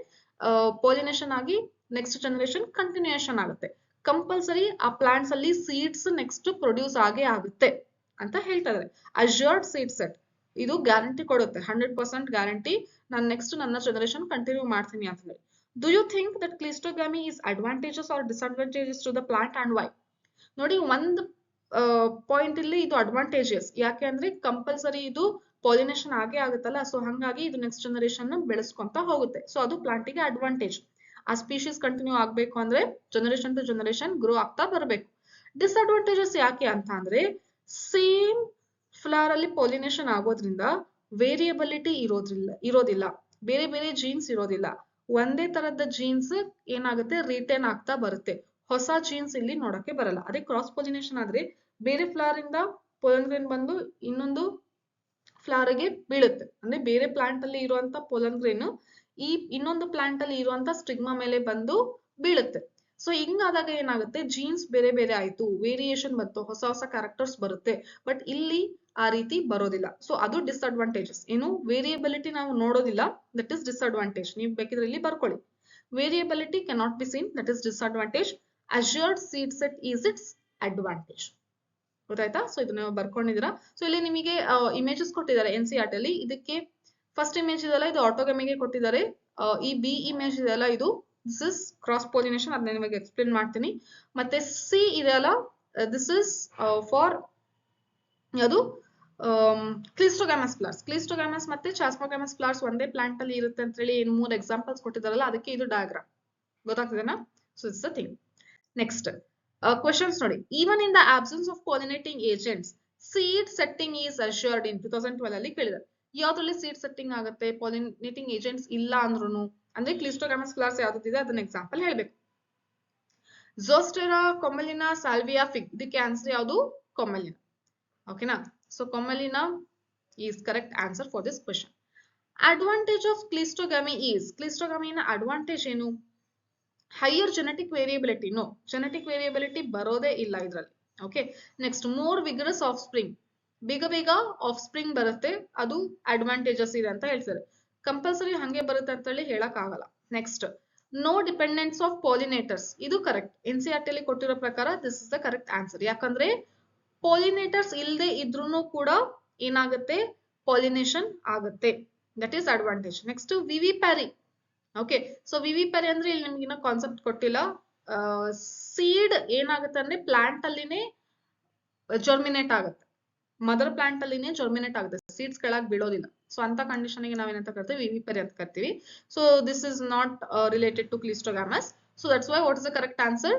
ಪಾಲಿನೇಷನ್ ಆಗಿ ನೆಕ್ಸ್ಟ್ ಜನರೇಷನ್ ಕಂಟಿನ್ಯೂಯೇಷನ್ ಆಗುತ್ತೆ. ಕಂಪಲ್ಸರಿ ಆ ಪ್ಲಾಂಟ್ಸ್ ಅಲ್ಲಿ ಸೀಡ್ಸ್ ನೆಕ್ಸ್ಟ್ ಪ್ರೊಡ್ಯೂಸ್ ಆಗೇ ಆಗುತ್ತೆ ಅಂತ ಹೇಳ್ತಾ ಇದ್ದಾರೆ. ಅಶ್ಯೂರ್ಡ್ ಸೀಡ್ ಸೆಟ್ ಇದು ಗ್ಯಾರಂಟಿ ಕೊಡುತ್ತೆ, 100% ಗ್ಯಾರಂಟಿ. ನಾನು ನೆಕ್ಸ್ಟ್ ನನ್ನ ಜನರೇಷನ್ ಕಂಟಿನ್ಯೂ ಮಾಡ್ತೀನಿ ಅಂತ ಹೇಳಿ. Do you think that cleistogamy is advantages or disadvantages to the plant and why? ನೋಡಿ, ಒಂದು ಪಾಯಿಂಟ್ ಇಲ್ಲಿ ಇದು ಅಡ್ವಾಂಟೇಜಸ್. ಯಾಕೆ ಅಂದ್ರೆ ಕಂಪಲ್ಸರಿ ಇದು ಪಾಲಿನೇಷನ್ ಆಗೇ ಆಗುತ್ತಲ್ಲ, ಸೊ ಹಂಗಾಗಿ ಇದು ನೆಕ್ಸ್ಟ್ ಜನರೇಷನ್ ಬೆಳೆಸ್ಕೊಂತ ಹೋಗುತ್ತೆ. ಸೊ ಅದು ಪ್ಲಾಂಟಿಗೆ ಅಡ್ವಾಂಟೇಜ್. ಆ ಸ್ಪೀಶೀಸ್ ಕಂಟಿನ್ಯೂ ಆಗ್ಬೇಕು ಅಂದ್ರೆ ಜನರೇಷನ್ ಟು ಜನರೇಷನ್ ಗ್ರೋ ಆಗ್ತಾ ಬರಬೇಕು. ಡಿಸ್ಅಡ್ವಾಂಟೇಜಸ್ ಯಾಕೆ ಅಂತ ಅಂದ್ರೆ ಸೇಮ್ ಫ್ಲವರ್ ಅಲ್ಲಿ ಪಾಲಿನೇಷನ್ ಆಗೋದ್ರಿಂದ ವೇರಿಯಬಿಲಿಟಿ ಇರೋದಿಲ್ಲ, ಬೇರೆ ಬೇರೆ ಜೀನ್ಸ್ ಇರೋದಿಲ್ಲ. ಒಂದೇ ತರದ ಜೀನ್ಸ್ ಏನಾಗುತ್ತೆ, ರಿಟೇನ್ ಆಗ್ತಾ ಬರುತ್ತೆ. ಹೊಸ ಜೀನ್ಸ್ ಇಲ್ಲಿ ನೋಡಕ್ಕೆ ಬರಲ್ಲ. ಅದೇ ಕ್ರಾಸ್ ಪಾಲಿನೇಷನ್ ಆದ್ರೆ ಬೇರೆ ಫ್ಲವರ್ ಇಂದ ಪೊಲನ್ ಗ್ರೇನ್ ಬಂದು ಇನ್ನೊಂದು ಫ್ಲವರ್ ಗೆ ಬೀಳುತ್ತೆ. ಅಂದ್ರೆ ಬೇರೆ ಪ್ಲಾಂಟ್ ಅಲ್ಲಿ ಇರುವಂತ ಪೊಲನ್ ಗ್ರೇನ್ ಈ ಇನ್ನೊಂದು ಪ್ಲಾಂಟ್ ಅಲ್ಲಿ ಇರುವಂತ ಸ್ಟಿಗ್ಮಾ ಮೇಲೆ ಬಂದು ಬೀಳುತ್ತೆ. ಸೊ ಹಿಂಗಾದಾಗ ಏನಾಗುತ್ತೆ, ಜೀನ್ಸ್ ಬೇರೆ ಬೇರೆ ಆಯ್ತು, ವೇರಿಯೇಷನ್ ಬಂತು, ಹೊಸ ಹೊಸ ಕ್ಯಾರೆಕ್ಟರ್ಸ್ ಬರುತ್ತೆ. ಬಟ್ ಇಲ್ಲಿ ಆ ರೀತಿ ಬರೋದಿಲ್ಲ. ಸೊ ಅದು ಡಿಸ್ಅಡ್ವಾಂಟೇಜಸ್. ಏನು, ವೇರಿಯಬಿಲಿಟಿ ನಾವು ನೋಡೋದಿಲ್ಲ, ದಟ್ ಇಸ್ ಡಿಸ್ಅಡ್ವಾಂಟೇಜ್. ನೀವು ಬೇಕಿದ್ರೆ ಇಲ್ಲಿ ಬರ್ಕೊಳ್ಳಿ, variability cannot be seen, that is disadvantage. Assured seed set is it's advantage. ಗೊತ್ತಾಯ್ತಾ? ಸೊ ಇದನ್ನ ಬರ್ಕೊಂಡಿದ್ದೀರಾ? ಸೊ ಇಲ್ಲಿ ನಿಮಗೆ ಇಮೇಜಸ್ ಕೊಟ್ಟಿದ್ದಾರೆ NCERT ಅಲ್ಲಿ. ಇದಕ್ಕೆ ಫಸ್ಟ್ ಇಮೇಜ್ ಇದೆಲ್ಲ ಇದು ಆಟೋಗಮಿಗೆ ಕೊಟ್ಟಿದ್ದಾರೆ. ಈ ಬಿ ಇಮೇಜ್ ಇದೆಲ್ಲ ಇದು ದಿಸ್ ಇಸ್ ಕ್ರಾಸ್ ಪಾಲಿನೇಷನ್, ಅದನ್ನ ನಿಮಗೆ ಎಕ್ಸ್ಪ್ಲೇನ್ ಮಾಡ್ತೀನಿ. ಮತ್ತೆ ಸಿ ಇದೆಲ್ಲ ದಿಸ್ ಇಸ್ ಫಾರ್ ಅದು ಕ್ಲಿಸ್ಟೋಗ್ಯಾಮಸ್ ಫ್ಲವರ್ಸ್. ಕ್ಲಿಸ್ಟೋಗ್ಯಾಮಸ್ ಮತ್ತೆ ಚಾಸ್ಮೋಗ್ಯಾಮಸ್ ಫ್ಲವರ್ಸ್ ಒಂದೇ ಪ್ಲಾಂಟ್ ಅಲ್ಲಿ ಇರುತ್ತೆ ಅಂತ ಹೇಳಿ 3 ಎಕ್ಸಾಂಪಲ್ಸ್ ಕೊಟ್ಟಿದ್ದಾರಲ್ಲ, ಅದಕ್ಕೆ ಇದು ಡಯಾಗ್ರಾಮ್. ಗೊತ್ತಾಗ್ತದೇನಾ? So it's the thing. Next questions ನೋಡಿ. Even in the absence of pollinating agents seed setting is assured in 2012 ಅಲ್ಲಿ ಕೇಳಿದ್ದಾರೆ. ಯಾವ್ದ್ರಲ್ಲಿ ಸೀಡ್ ಸೆಟ್ಟಿಂಗ್ ಆಗುತ್ತೆ ಪಾಲಿನೇಟಿಂಗ್ ಏಜೆಂಟ್ಸ್ ಇಲ್ಲ ಅಂದ್ರೂ? ಅಂದ್ರೆ ಕ್ಲಿಸ್ಟೋಗ್ಯಾಮಸ್ ಫ್ಲವರ್ಸ್ ಯಾವ್ದಿದೆ ಅದನ್ನ ಎಕ್ಸಾಂಪಲ್ ಹೇಳ್ಬೇಕು. ಝೋಸ್ಟೆರಾ, ಕೊಮೆಲಿನಾ, ಸಾಲ್ವಿಯಾ, ಫಿಗ್. ಇದಕ್ಕೆ ಆನ್ಸರ್ ಯಾವುದು? ಕೊಮೆಲಿನಾ. ಓಕೆನಾ? So Commelina is correct answer for this question. Advantage of cleistogamy is, ಕ್ಲಿಸ್ಟೋಗ್ಯಾಮಿನ ಅಡ್ವಾಂಟೇಜ್ ಏನು? Higher genetic variability. No, genetic variability ಬರೋದೇ ಇಲ್ಲ ಇದರಲ್ಲಿ. Okay. Next, more vigorous offspring. ಬೇಗ ಬೇಗ ಆಫ್ ಸ್ಪ್ರಿಂಗ್ ಬರುತ್ತೆ, ಅದು ಅಡ್ವಾಂಟೇಜಸ್ ಇದೆ ಅಂತ ಹೇಳ್ತಾರೆ. ಕಂಪಲ್ಸರಿ ಹಂಗೆ ಬರುತ್ತೆ ಅಂತ ಹೇಳಿ ಹೇಳಕ್ ಆಗಲ್ಲ. Next, no dependence of pollinators. ಇದು ಕರೆಕ್ಟ್. NCERT ಅಲ್ಲಿ ಕೊಟ್ಟಿರೋ ಪ್ರಕಾರ this is the correct answer. ಯಾಕಂದ್ರೆ ಪಾಲಿನೇಟರ್ಸ್ ಇಲ್ಲದೆ ಇದ್ರೂ ಕೂಡ ಏನಾಗುತ್ತೆ, ಪಾಲಿನೇಷನ್ ಆಗುತ್ತೆ. That is advantage. Next, vivipary. Okay. So vivipary ಅಂದ್ರೆ ಇಲ್ಲಿ ನಿಮ್ಗೆ ಇನ್ನೂ ಕಾನ್ಸೆಪ್ಟ್ ಕೊಟ್ಟಿಲ್ಲ. ಸೀಡ್ ಏನಾಗುತ್ತೆ ಅಂದ್ರೆ ಪ್ಲಾಂಟ್ ಅಲ್ಲಿನೇ ಜರ್ಮಿನೇಟ್ ಆಗುತ್ತೆ, ಮದರ್ ಪ್ಲಾಂಟ್ ಅಲ್ಲಿನೇ ಜರ್ಮಿನೇಟ್ ಆಗುತ್ತೆ, ಸೀಡ್ಸ್ ಕೆಳಗೆ ಬೀಳೋದಿಲ್ಲ. ಸೊ ಅಂತ ಕಂಡೀಷನ್ ಗೆ ನಾವೇನಂತ ಕರಿತೀವಿ, ವಿವಿಪ್ಯಾರಿ ಅಂತ ಕರಿತೀವಿ. So this is not related to cleistogamous. So that's why what is the correct answer?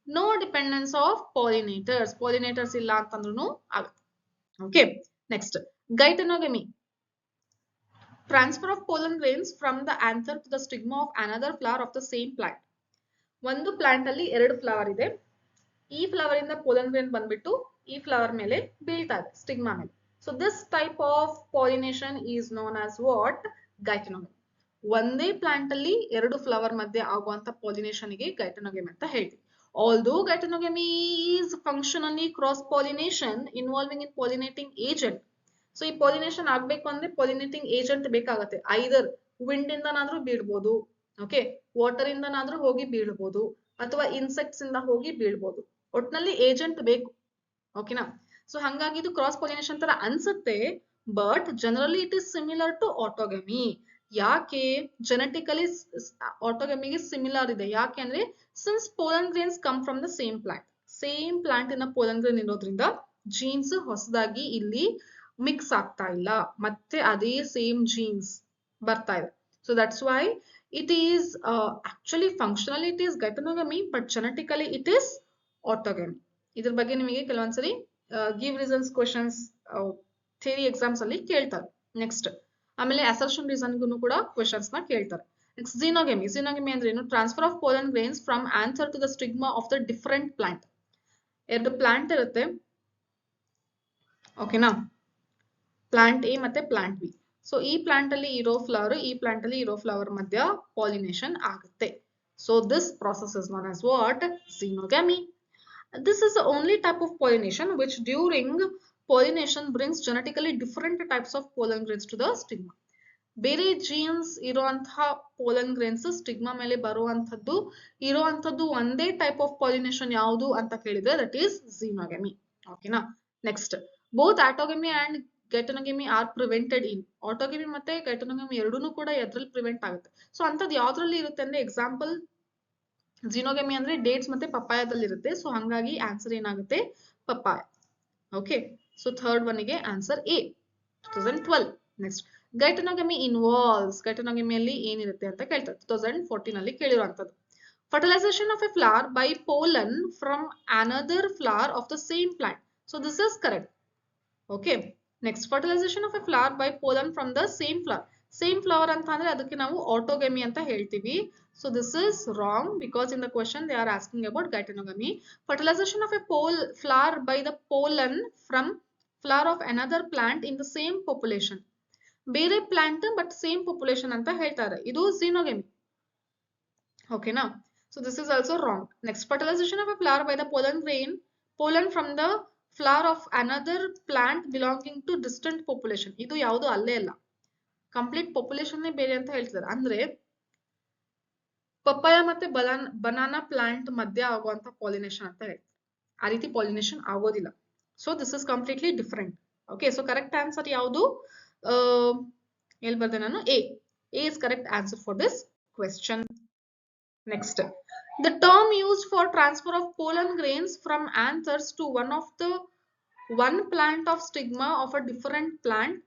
No dependence of pollinators. Pollinators ಇಲ್ಲ ಅಂತಂದ್ರೂ ಆಗುತ್ತೆ. Okay. Next, geitonogamy. Transfer of pollen grains from the anther to the stigma of another flower of the same plant. ಒಂದು ಪ್ಲಾಂಟ್ ಅಲ್ಲಿ 2 ಫ್ಲವರ್ ಇದೆ. ಈ ಫ್ಲವರ್ ಇಂದ ಪೋಲನ್ ಗ್ರೇನ್ ಬಂದ್ಬಿಟ್ಟು ಈ ಫ್ಲವರ್ ಮೇಲೆ ಬೀಳ್ತಾ ಇದೆ, ಸ್ಟಿಗ್ಮಾ ಮೇಲೆ. So this type of pollination is known as what? Geitonogamy. ಒಂದೇ ಪ್ಲಾಂಟ್ ಅಲ್ಲಿ 2 ಫ್ಲವರ್ ಮಧ್ಯೆ ಆಗುವಂತ ಪಾಲಿನೇಷನ್ ಗೆ ಗೈಟನೋಗಮಿ ಅಂತ ಹೇಳ್ತೀವಿ. Although geitonogamy is functionally cross pollination involving in pollinating agent. So ಈ ಪಾಲಿನೇಷನ್ ಆಗ್ಬೇಕು ಅಂದ್ರೆ ಪಾಲಿನೇಟಿಂಗ್ ಏಜೆಂಟ್ ಬೇಕಾಗತ್ತೆ. ಐದರ್ ವಿಂಡ್ ಇಂದನಾದ್ರೂ ಬೀಳ್ಬೋದು, ಓಕೆ, ವಾಟರ್ ಇಂದನಾದ್ರೂ ಹೋಗಿ ಬೀಳ್ಬೋದು, ಅಥವಾ ಇನ್ಸೆಕ್ಟ್ಸ್ ಇಂದ ಹೋಗಿ ಬೀಳ್ಬೋದು. ಒಟ್ನಲ್ಲಿ ಏಜೆಂಟ್ ಬೇಕು. ಓಕೆನಾ? ಸೊ ಹಂಗಾಗಿ ಇದು ಕ್ರಾಸ್ ಪಾಲಿನೇಷನ್ ತರ ಅನ್ಸುತ್ತೆ, but generally it is similar to autogamy. ಯಾಕೆ ಜೆನೆಟಿಕಲಿ ಆಟೋಗಮಿಗೆ ಸಿಮಿಲರ್ ಇದೆ? ಯಾಕೆ ಅಂದ್ರೆ since pollen grains come from the same plant, same plant ಇನ ಪೋಲನ್ ಗ್ರೇನ್ ಇರೋದ್ರಿಂದ ಜೀನ್ಸ್ ಹೊಸದಾಗಿ ಇಲ್ಲಿ ಮಿಕ್ಸ್ ಆಗ್ತಾ ಇಲ್ಲ, ಮತ್ತೆ ಅದೇ ಸೇಮ್ ಜೀನ್ಸ್ ಬರ್ತಾ ಇದೆ. So that's Y it is actually functionally it is geitonogamy, but genetically it is autogamy. ಇದ್ರ ಬಗ್ಗೆ ನಿಮಗೆ ಕೆಲವೊಂದ್ಸರಿ give reasons questions theory exams ಅಲ್ಲಿ ಕೇಳ್ತಾರೆ. ನೆಕ್ಸ್ಟ್, ಆಮೇಲೆ ಅಸರ್ಷನ್ ರೀಸನ್ ಗೂ ಕೂಡ ಕ್ವೆಶನ್ಸ್ ನ ಕೇಳ್ತಾರೆ. ನೆಕ್ಸ್ಟ್, ಝೀನೋಗಮಿ. ಝೀನೋಗಮಿ ಅಂದ್ರೆ ಏನು? Transfer of pollen grains from anther to the stigma of the different plant. 2 plant ಇರುತ್ತೆ, ಓಕೆನಾ? ಪ್ಲಾಂಟ್ ಎ ಮತ್ತೆ ಪ್ಲಾಂಟ್ ಬಿ. ಸೊ ಈ ಪ್ಲಾಂಟ್ ಅಲ್ಲಿ ಇರೋ ಫ್ಲವರ್ ಈ ಪ್ಲಾಂಟ್ ಅಲ್ಲಿ ಇರೋ ಫ್ಲವರ್ ಮಧ್ಯ ಪಾಲಿನೇಷನ್ ಆಗುತ್ತೆ. So this process is known as what? Xenogamy. This is the only type of pollination which during pollination brings genetically different types of pollen grains to the stigma. ಬೇರೆ ಜೀನ್ಸ್ ಇರುವಂತಹ ಪೋಲನ್ ಗ್ರೇನ್ಸ್ ಸ್ಟಿಗ್ಮಾ ಮೇಲೆ ಇರುವಂತದ್ದು ಒಂದೇ ಟೈಪ್ ಆಫ್ ಪಾಲಿನೇಷನ್ ಯಾವುದು ಅಂತ ಕೇಳಿದ್ರೆ ದಟ್ ಈಸ್ ಝೀನೋಗಮಿ. ಓಕೆನಾ. Next, both autogamy and geitonogamy are prevented in. Autogamy ಮತ್ತೆ ಗೈಟೋನಗಮಿ ಎರಡೂನು ಕೂಡ ಎದ್ರಲ್ಲಿ ಪ್ರಿವೆಂಟ್ ಆಗುತ್ತೆ. ಸೊ ಅಂತದ್ ಯಾವ್ದ್ರಲ್ಲಿ ಇರುತ್ತೆ ಅಂದ್ರೆ ಎಕ್ಸಾಂಪಲ್ ಝೀನೋಗಮಿ ಅಂದ್ರೆ ಡೇಟ್ಸ್ ಮತ್ತೆ ಪಪ್ಪಾಯದಲ್ಲಿ ಇರುತ್ತೆ. ಸೊ ಹಂಗಾಗಿ ಆನ್ಸರ್ ಏನಾಗುತ್ತೆ? Papaya. Okay. So third one ಗೆ ಆನ್ಸರ್ ಎ 2012. ನೆಕ್ಸ್ಟ್, ಗೈಟೋನಗಮಿ ಇನ್ವಾಲ್ವ್ಸ್. ಗೈಟೋನಗಮಿಯಲ್ಲಿ ಏನಿರುತ್ತೆ ಅಂತ ಕೇಳ್ತಾರೆ. 2014 ಅಲ್ಲಿ ಕೇಳಿರುವಂತದ್ದು. Fertilization of a flower by pollen from another flower of the same plant. So this is correct. Okay. Next, fertilisation of a flower by pollen from the same flower. Same flower ಅಂತ ಅಂದ್ರೆ ಅದಕ್ಕೆ ನಾವು ಆಟೋಗಮಿ ಅಂತ ಹೇಳ್ತೀವಿ. So this is wrong because in the question they are asking about geitonogamy. Fertilization of a flower by the pollen from flower of another plant in the same population. ಬೇರೆ ಪ್ಲಾಂಟ್ ಬಟ್ ಸೇಮ್ ಪಾಪ್ಯುಲೇಷನ್ ಅಂತ ಹೇಳ್ತಾರೆ. ಇದು ಝೀನೋಗಮಿ. ಓಕೆನಾ. So this is also wrong. Next, fertilisation of a flower by the pollen from the flower of another plant belonging to distant population. ಇದು ಯಾವುದು ಅಲ್ಲೇ ಅಲ್ಲ, ಕಂಪ್ಲೀಟ್ ಪಾಪ್ಯುಲೇಷನ್ ಬೇರೆ ಅಂತ ಹೇಳ್ತಿದ್ದಾರೆ. ಅಂದ್ರೆ ಪಪ್ಪಾಯ ಮತ್ತೆ ಬನಾನಾ ಪ್ಲಾಂಟ್ ಮಧ್ಯ ಆಗುವಂತ ಪಾಲಿನೇಷನ್ ಅಂತ ಹೇಳ್ತಾರೆ. ಆ ರೀತಿ ಪಾಲಿನೇಷನ್ ಆಗೋದಿಲ್ಲ. So this is completely different. Okay. So correct answer ಯಾವುದು? ಎಲ್ಲಿ ಬರ್ದೆ ನಾನು? A. A is correct answer for this question. Next, the term used for transfer of pollen grains from anthers to one plant of stigma of a different plant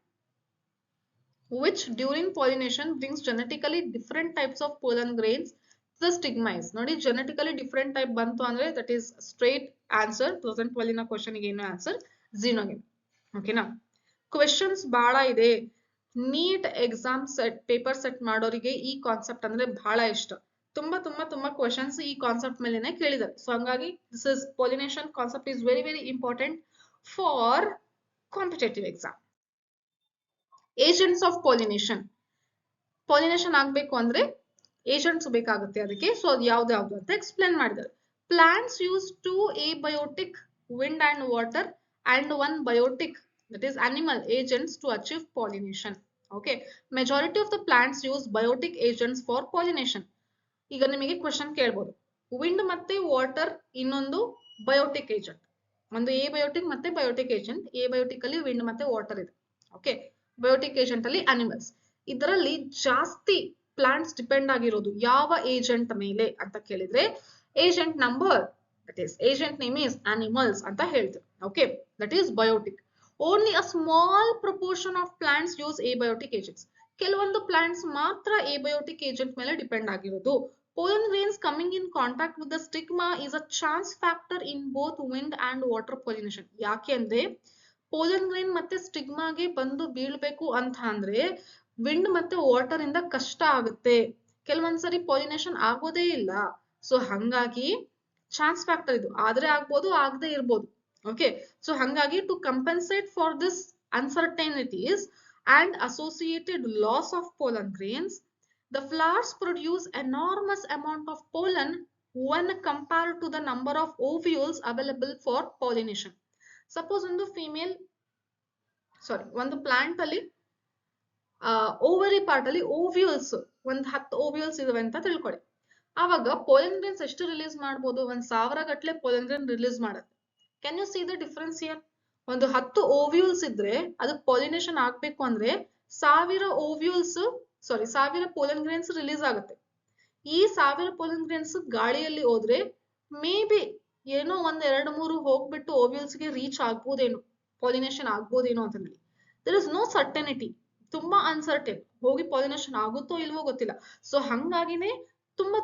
which during pollination brings genetically different types of pollen grains to the stigma is. ನೋಡಿ, genetically different type ಬಂತು ಅಂದ್ರೆ that is straight answer. 2012 ನ ಕ್ವೆಶ್ಚನ್ ಗೆ ಏನು ಆನ್ಸರ್? ಝೀನೋಗಮಿ. ಓಕೆನಾ. ಕ್ವೆಶ್ಚನ್ಸ್ ಬಹಳ ಇದೆ. ನೀಟ್ ಎಕ್ಸಾಮ್ ಪೇಪರ್ ಸೆಟ್ ಮಾಡೋರಿಗೆ ಈ ಕಾನ್ಸೆಪ್ಟ್ ಅಂದ್ರೆ ಬಹಳ ಇಷ್ಟ. ತುಂಬಾ ಕ್ವೆಶ್ಚನ್ಸ್ ಈ ಕಾನ್ಸೆಪ್ಟ್ ಮೇಲೆನೆ ಕೇಳಿದ್ದಾರೆ. ಸೊ ಹಂಗಾಗಿ this is pollination concept is very very important for competitive exam. Agents of pollination ಆಗ್ಬೇಕು ಅಂದ್ರೆ ಏಜೆಂಟ್ಸ್ ಬೇಕಾಗುತ್ತೆ ಅದಕ್ಕೆ. ಸೊ ಅದು ಯಾವ್ದು ಅಂತ ಎಕ್ಸ್ಪ್ಲೇನ್ ಮಾಡಿದ್ದಾರೆ. Plants use 2 abiotic wind and water and 1 biotic, that is animal agents to achieve pollination. Okay. Majority of the plants use biotic agents for pollination. ಈಗ ನಿಮಗೆ ಕ್ವೆಶ್ಚನ್ ಕೇಳಬಹುದು, ವಿಂಡ್ ಮತ್ತೆ ವಾಟರ್ ಇನ್ನೊಂದು ಬಯೋಟಿಕ್ ಏಜೆಂಟ್. ಒಂದು ಎಬಯೋಟಿಕ್ ಮತ್ತೆ ಬಯೋಟಿಕ್ ಏಜೆಂಟ್. ಎಬಯೋಟಿಕ್ ಅಲ್ಲಿ ವಿಂಡ್ ಮತ್ತೆ ವಾಟರ್ ಇದೆ. ಓಕೆ. ಬಯೋಟಿಕ್ ಏಜೆಂಟ್ ಅಲ್ಲಿ ಅನಿಮಲ್ಸ್. ಇದರಲ್ಲಿ ಜಾಸ್ತಿ ಪ್ಲಾಂಟ್ಸ್ ಡಿಪೆಂಡ್ ಆಗಿರೋದು ಯಾವ ಏಜೆಂಟ್ ಮೇಲೆ ಅಂತ ಕೇಳಿದ್ರೆ agent number, that is agent name is animals ಅಂತ ಹೇಳ್ತೀವಿ. Okay. That is biotic. Only a small proportion of plants use abiotic agents. ಕೆಲವೊಂದು ಪ್ಲಾಂಟ್ಸ್ ಮಾತ್ರ ಎಬಯೋಟಿಕ್ ಏಜೆಂಟ್ ಮೇಲೆ ಡಿಪೆಂಡ್ ಆಗಿರೋದು. Pollen grains coming in contact with the stigma is a chance factor in both wind and water pollination. ಯಾಕೆ ಅಂದ್ರೆ pollen grain ಮತ್ತೆ ಸ್ಟಿಗ್ಮಾಗೆ ಬಂದು ಬೀಳ್ಬೇಕು ಅಂತ ಅಂದ್ರೆ ವಿಂಡ್ ಮತ್ತೆ ವಾಟರ್ ಇಂದ ಕಷ್ಟ ಆಗುತ್ತೆ. ಕೆಲವೊಂದ್ಸರಿ ಪಾಲಿನೇಷನ್ ಆಗೋದೇ ಇಲ್ಲ. ಸೊ ಹಂಗಾಗಿ ಚಾನ್ಸ್ ಫ್ಯಾಕ್ಟರ್ ಇದು. ಆದ್ರೆ ಆಗ್ಬೋದು, ಆಗದೆ ಇರ್ಬೋದು. ಓಕೆ. ಸೊ ಹಂಗಾಗಿ to compensate for this uncertainties and associated loss of pollen grains, the flowers produce enormous amount of pollen when compared to the number of ovules available for pollination. Suppose ಒಂದು ಪ್ಲಾಂಟ್ ಅಲ್ಲಿ ಓವರಿ ಪಾರ್ಟ್ ಅಲ್ಲಿ ಓವ್ಯೂಲ್ಸ್ ಒಂದು 10 ಓವ್ಯೂಲ್ಸ್ ಇದಾವೆ ಅಂತ ತಿಳ್ಕೊಳ್ಳಿ. ಆವಾಗ ಪೋಲನ್ ಗ್ರೇನ್ಸ್ ಎಷ್ಟು ರಿಲೀಸ್ ಮಾಡಬಹುದು? 1000 ಗಟ್ಟಲೆ ಪೋಲನ್ ಗ್ರೇನ್ ರಿಲೀಸ್ ಮಾಡುತ್ತೆ. Can U C the difference here? ಒಂದು 10 ಓವ್ಯೂಲ್ಸ್ ಇದ್ರೆ ಅದಕ್ಕೆ ಪಾಲಿನೇಷನ್ ಆಗ್ಬೇಕು ಅಂದ್ರೆ 1000 ಪೋಲನ್ ಗ್ರೇನ್ಸ್ ರಿಲೀಸ್ ಆಗುತ್ತೆ. ಈ 1000 ಪೋಲನ್ ಗ್ರೇನ್ಸ್ ಗಾಳಿಯಲ್ಲಿ ಹೋದ್ರೆ ಮೇ ಬಿ ಏನೋ 1-2-3 ಹೋಗ್ಬಿಟ್ಟು ಓವ್ಯೂಲ್ಸ್ ಗೆ ರೀಚ್ ಆಗ್ಬೋದೇನೋ, ಪಾಲಿನೇಷನ್ ಆಗ್ಬೋದೇನೋ ಅಂತ ಹೇಳಿ. There is no certainty. ತುಂಬಾ ಅನ್ಸರ್ಟೆನ್. ಹೋಗಿ ಪಾಲಿನೇಷನ್ ಆಗುತ್ತೋ ಇಲ್ವೋ ಗೊತ್ತಿಲ್ಲ. ಸೊ ಹಂಗಾಗಿನೇ ತುಂಬಾ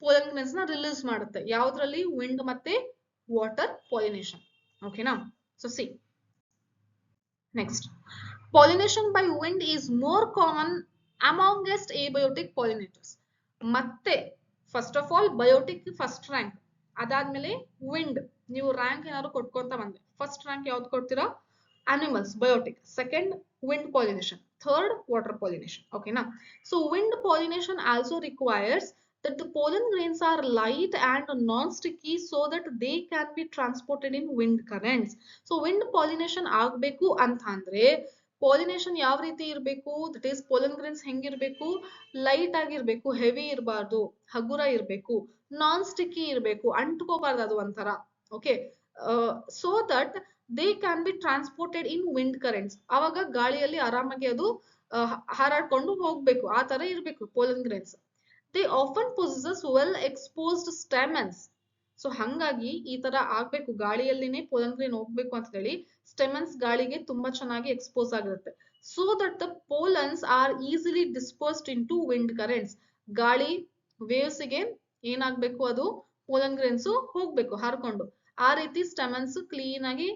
ಪೋಲನ್ ಗ್ರೇನ್ಸ್ ನ ರಿಲೀಸ್ ಮಾಡುತ್ತೆ. ಯಾವ್ದ್ರಲ್ಲಿ? ವಿಂಡ್ ಮತ್ತೆ ವಾಟರ್ ಪಾಲಿನೇಷನ್. ಓಕೆನಾ? So C next, pollination by wind is more common amongst abiotic pollinators. ಮತ್ತೆ first of all biotic first rank, ಅದಾದ್ಮೇಲೆ ವಿಂಡ್. ನೀವು ರ್ಯಾಂಕ್ ಏನಾದ್ರು ಕೊಟ್ಕೊಂತ ಬಂದ್ರೆ ಫಸ್ಟ್ ರ್ಯಾಂಕ್ ಯಾವ್ದು ಕೊಡ್ತೀರಾ? Animals biotic. Second wind pollination. Third, water pollination. Okay, now, so wind pollination also requires that the pollen grains are light and non-sticky so that they can be transported in wind currents. So wind pollination ಆಗಬೇಕು ಅಂತ ಅಂದ್ರೆ pollination ಯಾವ ರೀತಿ ಇರಬೇಕು, that is pollen grains ಹೆಂಗಿರಬೇಕು, ಲೈಟ್ ಆಗಿರ್ಬೇಕು, ಹೆವಿ ಇರಬಾರ್ದು, ಹಗುರ ಇರಬೇಕು, ನಾನ್ ಸ್ಟಿಕ್ಕಿ ಇರಬೇಕು, ಅಂಟ್ಕೋಬಾರ್ದು ಅದು ಒಂಥರ. Okay, so that they can be transported in wind currents. ಆವಾಗ ಗಾಳಿಯಲ್ಲಿ ಆರಾಮಾಗಿ ಅದು ಹಾರಾಡ್ಕೊಂಡು ಹೋಗ್ಬೇಕು, ಆ ತರ ಇರಬೇಕು pollen grains. They often possess well exposed stamens. So ಹಂಗಾಗಿ ಈ ತರ ಆಗ್ಬೇಕು, ಗಾಳಿಯಲ್ಲಿನೇ pollen grain ಹೋಗ್ಬೇಕು ಅಂತ ಹೇಳಿ ಸ್ಟೆಮನ್ಸ್ ಗಾಳಿಗೆ ತುಂಬಾ ಚೆನ್ನಾಗಿ ಎಕ್ಸ್ಪೋಸ್ ಆಗಿರುತ್ತೆ. So that the pollens are easily dispersed into wind currents. ಗಾಳಿ ವೇವ್ಸ್ ಗೆ ಏನಾಗ್ಬೇಕು, ಅದು pollen grains ಹೋಗ್ಬೇಕು ಹಾರ್ಕೊಂಡು. ಆ ರೀತಿ ಸ್ಟೆಮನ್ಸ್ ಕ್ಲೀನ್ ಆಗಿ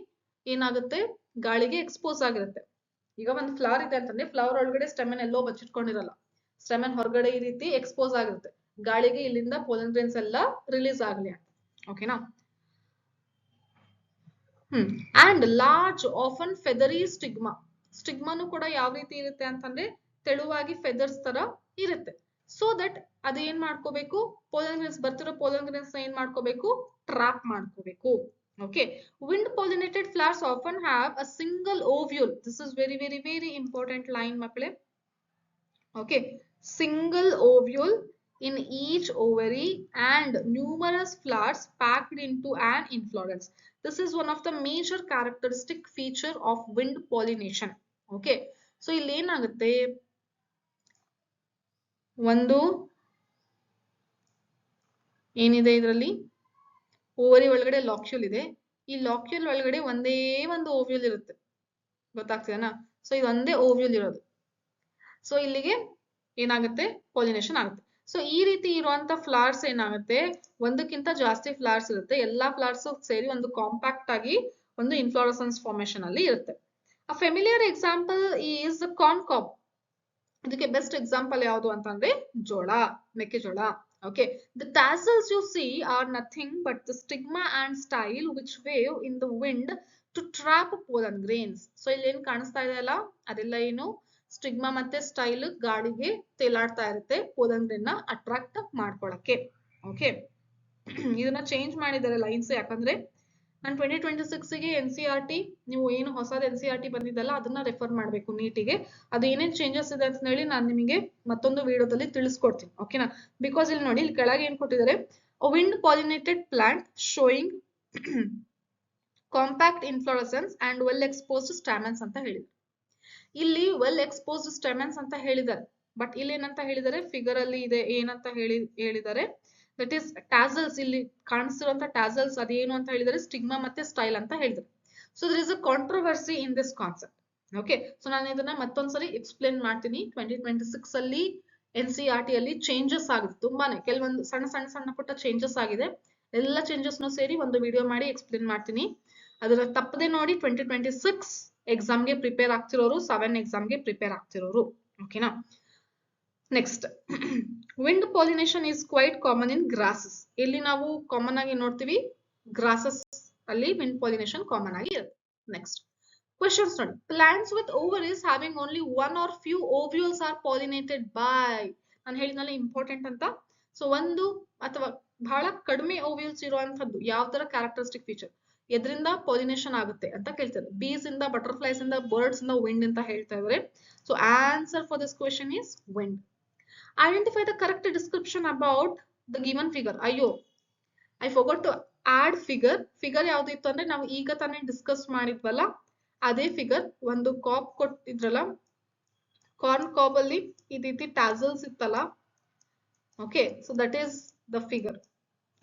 ಏನಾಗುತ್ತೆ, ಗಾಳಿಗೆ ಎಕ್ಸ್ಪೋಸ್ ಆಗಿರುತ್ತೆ. ಈಗ ಒಂದು ಫ್ಲವರ್ ಇದೆ ಅಂತಂದ್ರೆ ಫ್ಲವರ್ ಒಳಗಡೆ ಸ್ಟೆಮನ್ ಎಲ್ಲೋ ಬಚ್ಚಿಟ್ಕೊಂಡಿರಲ್ಲ, ಸ್ಟೆಮನ್ ಹೊರಗಡೆ ಈ ರೀತಿ ಎಕ್ಸ್ಪೋಸ್ ಆಗಿರುತ್ತೆ, ಗಾಳಿಗೆ ಇಲ್ಲಿಂದ pollen grains ಎಲ್ಲ ರಿಲೀಸ್ ಆಗ್ಲಿ ಅಂತ. ಓಕೆನಾ. And large often feathery stigma. ಸ್ಟಿಗ್ಮಾನು ಕೂಡ ಯಾವ ರೀತಿ ಇರುತ್ತೆ ಅಂತಂದ್ರೆ ತೆಳುವಾಗಿ ಫೆದರ್ಸ್ ತರ ಇರುತ್ತೆ. ಸೊ ದಟ್ ಅದು ಏನ್ ಮಾಡ್ಕೋಬೇಕು, pollen grains ಬರ್ತಿರೋ pollen grains ಏನ್ ಮಾಡ್ಕೋಬೇಕು, ಟ್ರಾಪ್ ಮಾಡ್ಕೋಬೇಕು. Okay, wind pollinated flowers often have a single ovule. This is very very very important line makle. Okay, single ovule in each ovary and numerous flowers packed into an inflorescence. This is one of the major characteristic feature of wind pollination. Okay, so ಇಲ್ಲಿ ಏನಾಗುತ್ತೆ, ಒಂದು ಏನಿದೆ ಇದರಲ್ಲಿ, ಓವರಿ ಒಳಗಡೆ ಲಾಕ್ಯೂಲ್ ಇದೆ, ಈ ಲಾಕ್ಯೂಲ್ ಒಳಗಡೆ ಒಂದೇ ಒಂದು ಓವ್ಯೂಲ್ ಇರುತ್ತೆ, ಗೊತ್ತಾಗ್ತಿದೆನಾ. ಸೊ ಇದು ಒಂದೇ ಓವ್ಯೂಲ್ ಇರೋದು. ಸೊ ಇಲ್ಲಿಗೆ ಏನಾಗುತ್ತೆ, ಪಾಲಿನೇಷನ್ ಆಗುತ್ತೆ. ಸೊ ಈ ರೀತಿ ಇರುವಂತ ಫ್ಲವರ್ಸ್ ಏನಾಗುತ್ತೆ, ಒಂದಕ್ಕಿಂತ ಜಾಸ್ತಿ ಫ್ಲವರ್ಸ್ ಇರುತ್ತೆ, ಎಲ್ಲಾ ಫ್ಲವರ್ಸ್ ಸೇರಿ ಒಂದು ಕಾಂಪ್ಯಾಕ್ಟ್ ಆಗಿ ಒಂದು ಇನ್ಫ್ಲೋರೆಸೆನ್ಸ್ ಫಾರ್ಮೇಶನ್ ಅಲ್ಲಿ ಇರುತ್ತೆ. ಅ ಫೆಮಿಲಿಯರ್ ಎಕ್ಸಾಂಪಲ್ ಈಸ್ ಕಾರ್ನ್ ಕಾಬ್. ಇದಕ್ಕೆ ಬೆಸ್ಟ್ ಎಕ್ಸಾಂಪಲ್ ಯಾವುದು ಅಂತಂದ್ರೆ ಜೋಳ, ಮೆಕ್ಕೆಜೋಳ. Okay, the tassels you see are nothing but the stigma and style which wave in the wind to trap pollen grains. So ಇಲ್ಲಿ ಏನು ಕಾಣಿಸ್ತಾ ಇದೆ ಅಲ್ಲ, ಅದೆಲ್ಲ ಏನು ಸ್ಟಿಗ್ಮಾ ಮತ್ತೆ ಸ್ಟೈಲ್ ಗಾಳಿಗೆ ತೇಲಾಡ್ತಾ ಇರುತ್ತೆ pollen grain ನ ಅಟ್ರಾಕ್ಟ್ ಮಾಡ್ಕೊಳಕ್ಕೆ. ಓಕೆ, ಇದನ್ನ ಚೇಂಜ್ ಮಾಡಿದ್ದಾರೆ ಲೈನ್ಸ್, ಯಾಕಂದ್ರೆ ನಾನು 2026 ಗೆ NCERT ನೀವು ಏನು ಹೊಸದ NCERT ಬಂದಿದ್ದಲ್ಲ ಅದನ್ನ ರೆಫರ್ ಮಾಡಬೇಕು ನೀಟಿಗೆ. ಅದು ಏನೇನ್ ಚೇಂಜಸ್ ಇದೆ ಅಂತ ಹೇಳಿ ನಾನು ನಿಮಗೆ ಮತ್ತೊಂದು ವಿಡಿಯೋದಲ್ಲಿ ತಿಳಿಸ್ಕೊಡ್ತೀನಿ. ಓಕೆನಾ. ಬಿಕಾಸ್ ಇಲ್ಲಿ ನೋಡಿ, ಇಲ್ಲಿ ಕೆಳಗೆ ಏನ್ ಕೊಟ್ಟಿದ್ದಾರೆ, wind pollinated plant showing compact inflorescence and well exposed stamens ಅಂತ ಹೇಳಿದ್ರು. ಇಲ್ಲಿ ವೆಲ್ ಎಕ್ಸ್ಪೋಸ್ಡ್ ಸ್ಟಾಮೆನ್ಸ್ ಅಂತ ಹೇಳಿದ್ದಾರೆ, ಬಟ್ ಇಲ್ಲಿ ಏನಂತ ಹೇಳಿದ್ದಾರೆ, ಫಿಗರ್ ಅಲ್ಲಿ ಇದೆ ಏನಂತ ಹೇಳಿದ್ದಾರೆ, ದಟ್ ಈಸ್ ಟ್ಯಾಸಲ್ಸ್. ಇಲ್ಲಿ ಕಾಣಿಸ್ತಿರುವಂತ ಟ್ಯಾಸಲ್ಸ್ ಅದೇನು ಅಂತ ಹೇಳಿದರೆ ಸ್ಟಿಗ್ಮಾ ಮತ್ತೆ ಸ್ಟೈಲ್ ಅಂತ ಹೇಳಿದ್ರು. So there is a controversy in this concept. Okay, so ನಾನು ಇದನ್ನ ಮತ್ತೊಂದ್ಸರಿ ಎಕ್ಸ್ಪ್ಲೇನ್ ಮಾಡ್ತೀನಿ. 2026 ಅಲ್ಲಿ NCERT ಅಲ್ಲಿ ಚೇಂಜಸ್ ಆಗಿದೆ ತುಂಬಾನೇ, ಕೆಲವೊಂದು ಸಣ್ಣ ಸಣ್ಣ ಸಣ್ಣ ಪುಟ್ಟ ಚೇಂಜಸ್ ಆಗಿದೆ. ಎಲ್ಲ ಚೇಂಜಸ್ ಸೇರಿ ಒಂದು ವಿಡಿಯೋ ಮಾಡಿ ಎಕ್ಸ್ಪ್ಲೇನ್ ಮಾಡ್ತೀನಿ. ಅದರ ತಪ್ಪದೆ ನೋಡಿ. 2026 ಎಕ್ಸಾಮ್ಗೆ ಪ್ರಿಪೇರ್ ಆಗ್ತಿರೋರು, 7 ಎಕ್ಸಾಮ್ಗೆ ಪ್ರಿಪೇರ್ ಆಗ್ತಿರೋರು. ಓಕೆನಾ. Next, wind pollination is quite common in grasses. ಇಲ್ಲಿ ನಾವು ಕಾಮನ್ ಆಗಿ ನೋಡ್ತೀವಿ, ಗ್ರಾಸಸ್ ಅಲ್ಲಿ ವಿಂಡ್ ಪಾಲಿನೇಷನ್ ಕಾಮನ್ ಆಗಿ ಇರುತ್ತೆ. ನೆಕ್ಸ್ಟ್ ಕ್ವೆಶ್ಚನ್ಸ್ ನೋಡಿ. Plants with ovaries having only one or few ovules are pollinated by. ನಾನು ಹೇಳಿದ್ನಲ್ಲ ಇಂಪಾರ್ಟೆಂಟ್ ಅಂತ. ಸೊ ಒಂದು ಅಥವಾ ಬಹಳ ಕಡಿಮೆ ಓವ್ಯೂಲ್ಸ್ ಇರುವಂತದ್ದು ಯಾವ ತರ ಕ್ಯಾರೆಕ್ಟರಿಸ್ಟಿಕ್ ಫೀಚರ್, ಎದ್ರಿಂದ ಪಾಲಿನೇಷನ್ ಆಗುತ್ತೆ ಅಂತ ಕೇಳ್ತಾರೆ. ಬೀಸ್ ಇಂದ, ಬಟರ್ಫ್ಲೈಸ್ ಇಂದ, ಬರ್ಡ್ಸ್ ಇಂದ, ವಿಂಡ್ ಅಂತ ಹೇಳ್ತಾ ಇದ್ದಾರೆ. So answer for this question is wind. Identify the correct description about the given figure. ಅಯ್ಯೋ, I forgot to add figure. Figure ಯಾವ್ದು ಇತ್ತು ಅಂದ್ರೆ ನಾವು ಈಗ ತಾನೇ ಡಿಸ್ಕಸ್ ಮಾಡಿದ್ವಲ್ಲ ಅದೇ ಫಿಗರ್. ಒಂದು ಕಾಪ್ ಕೊಟ್ಟಿದ್ರಲ್ಲ, ಕಾರ್ನ್ ಕಾಬ್ ಅಲ್ಲಿ ಈ ರೀತಿ ಟ್ಯಾಸಲ್ಸ್ ಇತ್ತಲ್ಲ. Okay, so that is the figure.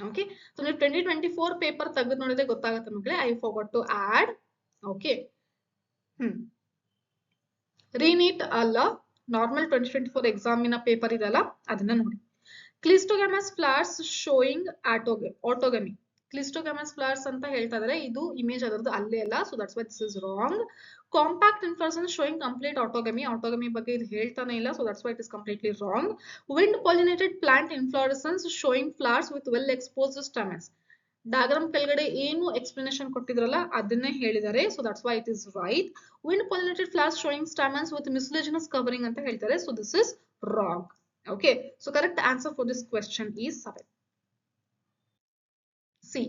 Okay, so ನೀವು 2024 ಪೇಪರ್ ತೆಗೆದು ನೋಡಿದ್ರೆ ಗೊತ್ತಾಗುತ್ತೆ ಮಕ್ಕಳೇ. I forgot to add. Okay, re NEET ಅಲ್ಲ, ನಾರ್ಮಲ್ 2024 ಎಕ್ಸಾಮಿನ ಪೇಪರ್ ಇದೆಲ್ಲ ಅದನ್ನ ನೋಡಿ. Cleistogamous flowers showing autogamy. Cleistogamous flowers ಅಂತ ಹೇಳ್ತಾ ಇದಾರೆ, ಇದು ಇಮೇಜ್ ಅದರದ್ದು ಅಲ್ಲೇ ಅಲ್ಲ. So that's why this is wrong. Compact inflorescence showing complete autogamy. Autogamy ಬಗ್ಗೆ ಇದು ಹೇಳ್ತಾನೆ ಇಲ್ಲ. So that's why it is completely wrong. Wind pollinated plant inflorescence showing flowers with well exposed stamens. Diagram ಕೆಳಗಡೆ ಏನು ಎಕ್ಸ್ಪ್ಲನೇಷನ್ ಕೊಟ್ಟಿದ್ರಲ್ಲ ಅದನ್ನೇ ಹೇಳಿದ್ದಾರೆ. So that's why it is right. Wind pollinated flowers showing stamens with mucilaginous covering ಅಂತ ಹೇಳ್ತಾರೆ. So this is wrong. Okay, so correct answer for this question is 7. C.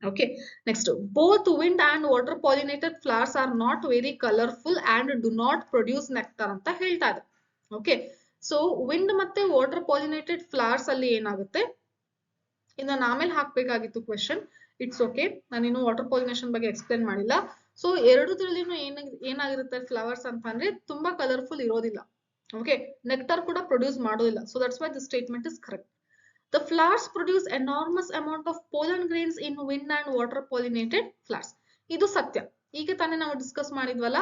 Okay, next, both wind and water pollinated flowers are not very colorful and do not produce nectar ಅಂತ ಹೇಳ್ತಾ ಇದೆ. Okay, so wind ಮತ್ತೆ water pollinated flowers ಅಲ್ಲಿ ಏನಾಗುತ್ತೆ, ಇದನ್ನ ಆಮೇಲೆ ಹಾಕ್ಬೇಕಾಗಿತ್ತು ಕ್ವೆಶನ್. ಇಟ್ಸ್ ಓಕೆ, ನಾನಿನ್ನು ವಾಟರ್ ಪಾಲಿನೇಷನ್ ಬಗ್ಗೆ ಎಕ್ಸ್ಪ್ಲೇನ್ ಮಾಡಿಲ್ಲ. ಸೊ ಎರಡೂದ್ರಲ್ಲಿನೂ ಏನಾಗಿರುತ್ತೆ ಫ್ಲವರ್ಸ್ ಅಂತ ಅಂದ್ರೆ ತುಂಬಾ ಕಲರ್ಫುಲ್ ಇರೋದಿಲ್ಲ. ಓಕೆ, ನೆಕ್ಟಾರ್ ಕೂಡ ಪ್ರೊಡ್ಯೂಸ್ ಮಾಡೋದಿಲ್ಲ. So that's why this statement is correct. The flowers produce enormous amount of pollen grains in wind and water pollinated flowers. ಇದು ಸತ್ಯ. ಈಗ ತಾನೇ ನಾವು ಡಿಸ್ಕಸ್ ಮಾಡಿದ್ವಲ್ಲ,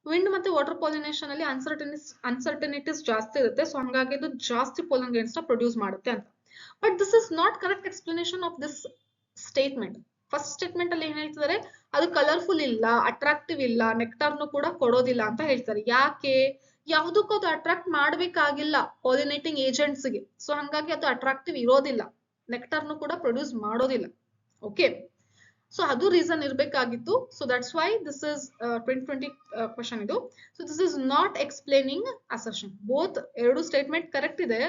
ವಿಂಡ್ ಮತ್ತೆ ವಾಟರ್ ಪಾಲಿನೇಷನ್ ಅಲ್ಲಿ ಅನ್ಸರ್ಟನಿಟೀಸ್ ಜಾಸ್ತಿ ಇರುತ್ತೆ. ಸೊ ಹಂಗಾಗಿ ಇದು ಜಾಸ್ತಿ ಪೋಲನ್ ಗ್ರೇನ್ಸ್ ನ ಪ್ರೊಡ್ಯೂಸ್ ಮಾಡುತ್ತೆ ಅಂತ. But this is not correct explanation of this statement. First statement ಅಲ್ಲಿ ಏನ್ ಹೇಳ್ತಿದ್ದಾರೆ, ಅದು ಕಲರ್ಫುಲ್ ಇಲ್ಲ, ಅಟ್ರಾಕ್ಟಿವ್ ಇಲ್ಲ, ನೆಕ್ಟಾರ್ನು ಕೂಡ ಕೊಡೋದಿಲ್ಲ ಅಂತ ಹೇಳ್ತಾರೆ. ಯಾಕೆ? ಯಾವುದಕ್ಕೂ ಅದು ಅಟ್ರಾಕ್ಟ್ ಮಾಡ್ಬೇಕಾಗಿಲ್ಲ ಪಾಲಿನೇಟಿಂಗ್ ಏಜೆಂಟ್ಸ್ ಗೆ. ಸೊ ಹಂಗಾಗಿ ಅದು ಅಟ್ರಾಕ್ಟಿವ್ ಇರೋದಿಲ್ಲ, ನೆಕ್ಟಾರ್ನು ಕೂಡ ಪ್ರೊಡ್ಯೂಸ್ ಮಾಡೋದಿಲ್ಲ. ಓಕೆ, ಸೊ ಅದು ರೀಸನ್ ಇರಬೇಕಾಗಿತ್ತು. So that's why this is 2020 question ಇದು. So this is not explaining assertion. Both ಎರಡು ಸ್ಟೇಟ್ಮೆಂಟ್ ಕರೆಕ್ಟ್ ಇದೆ,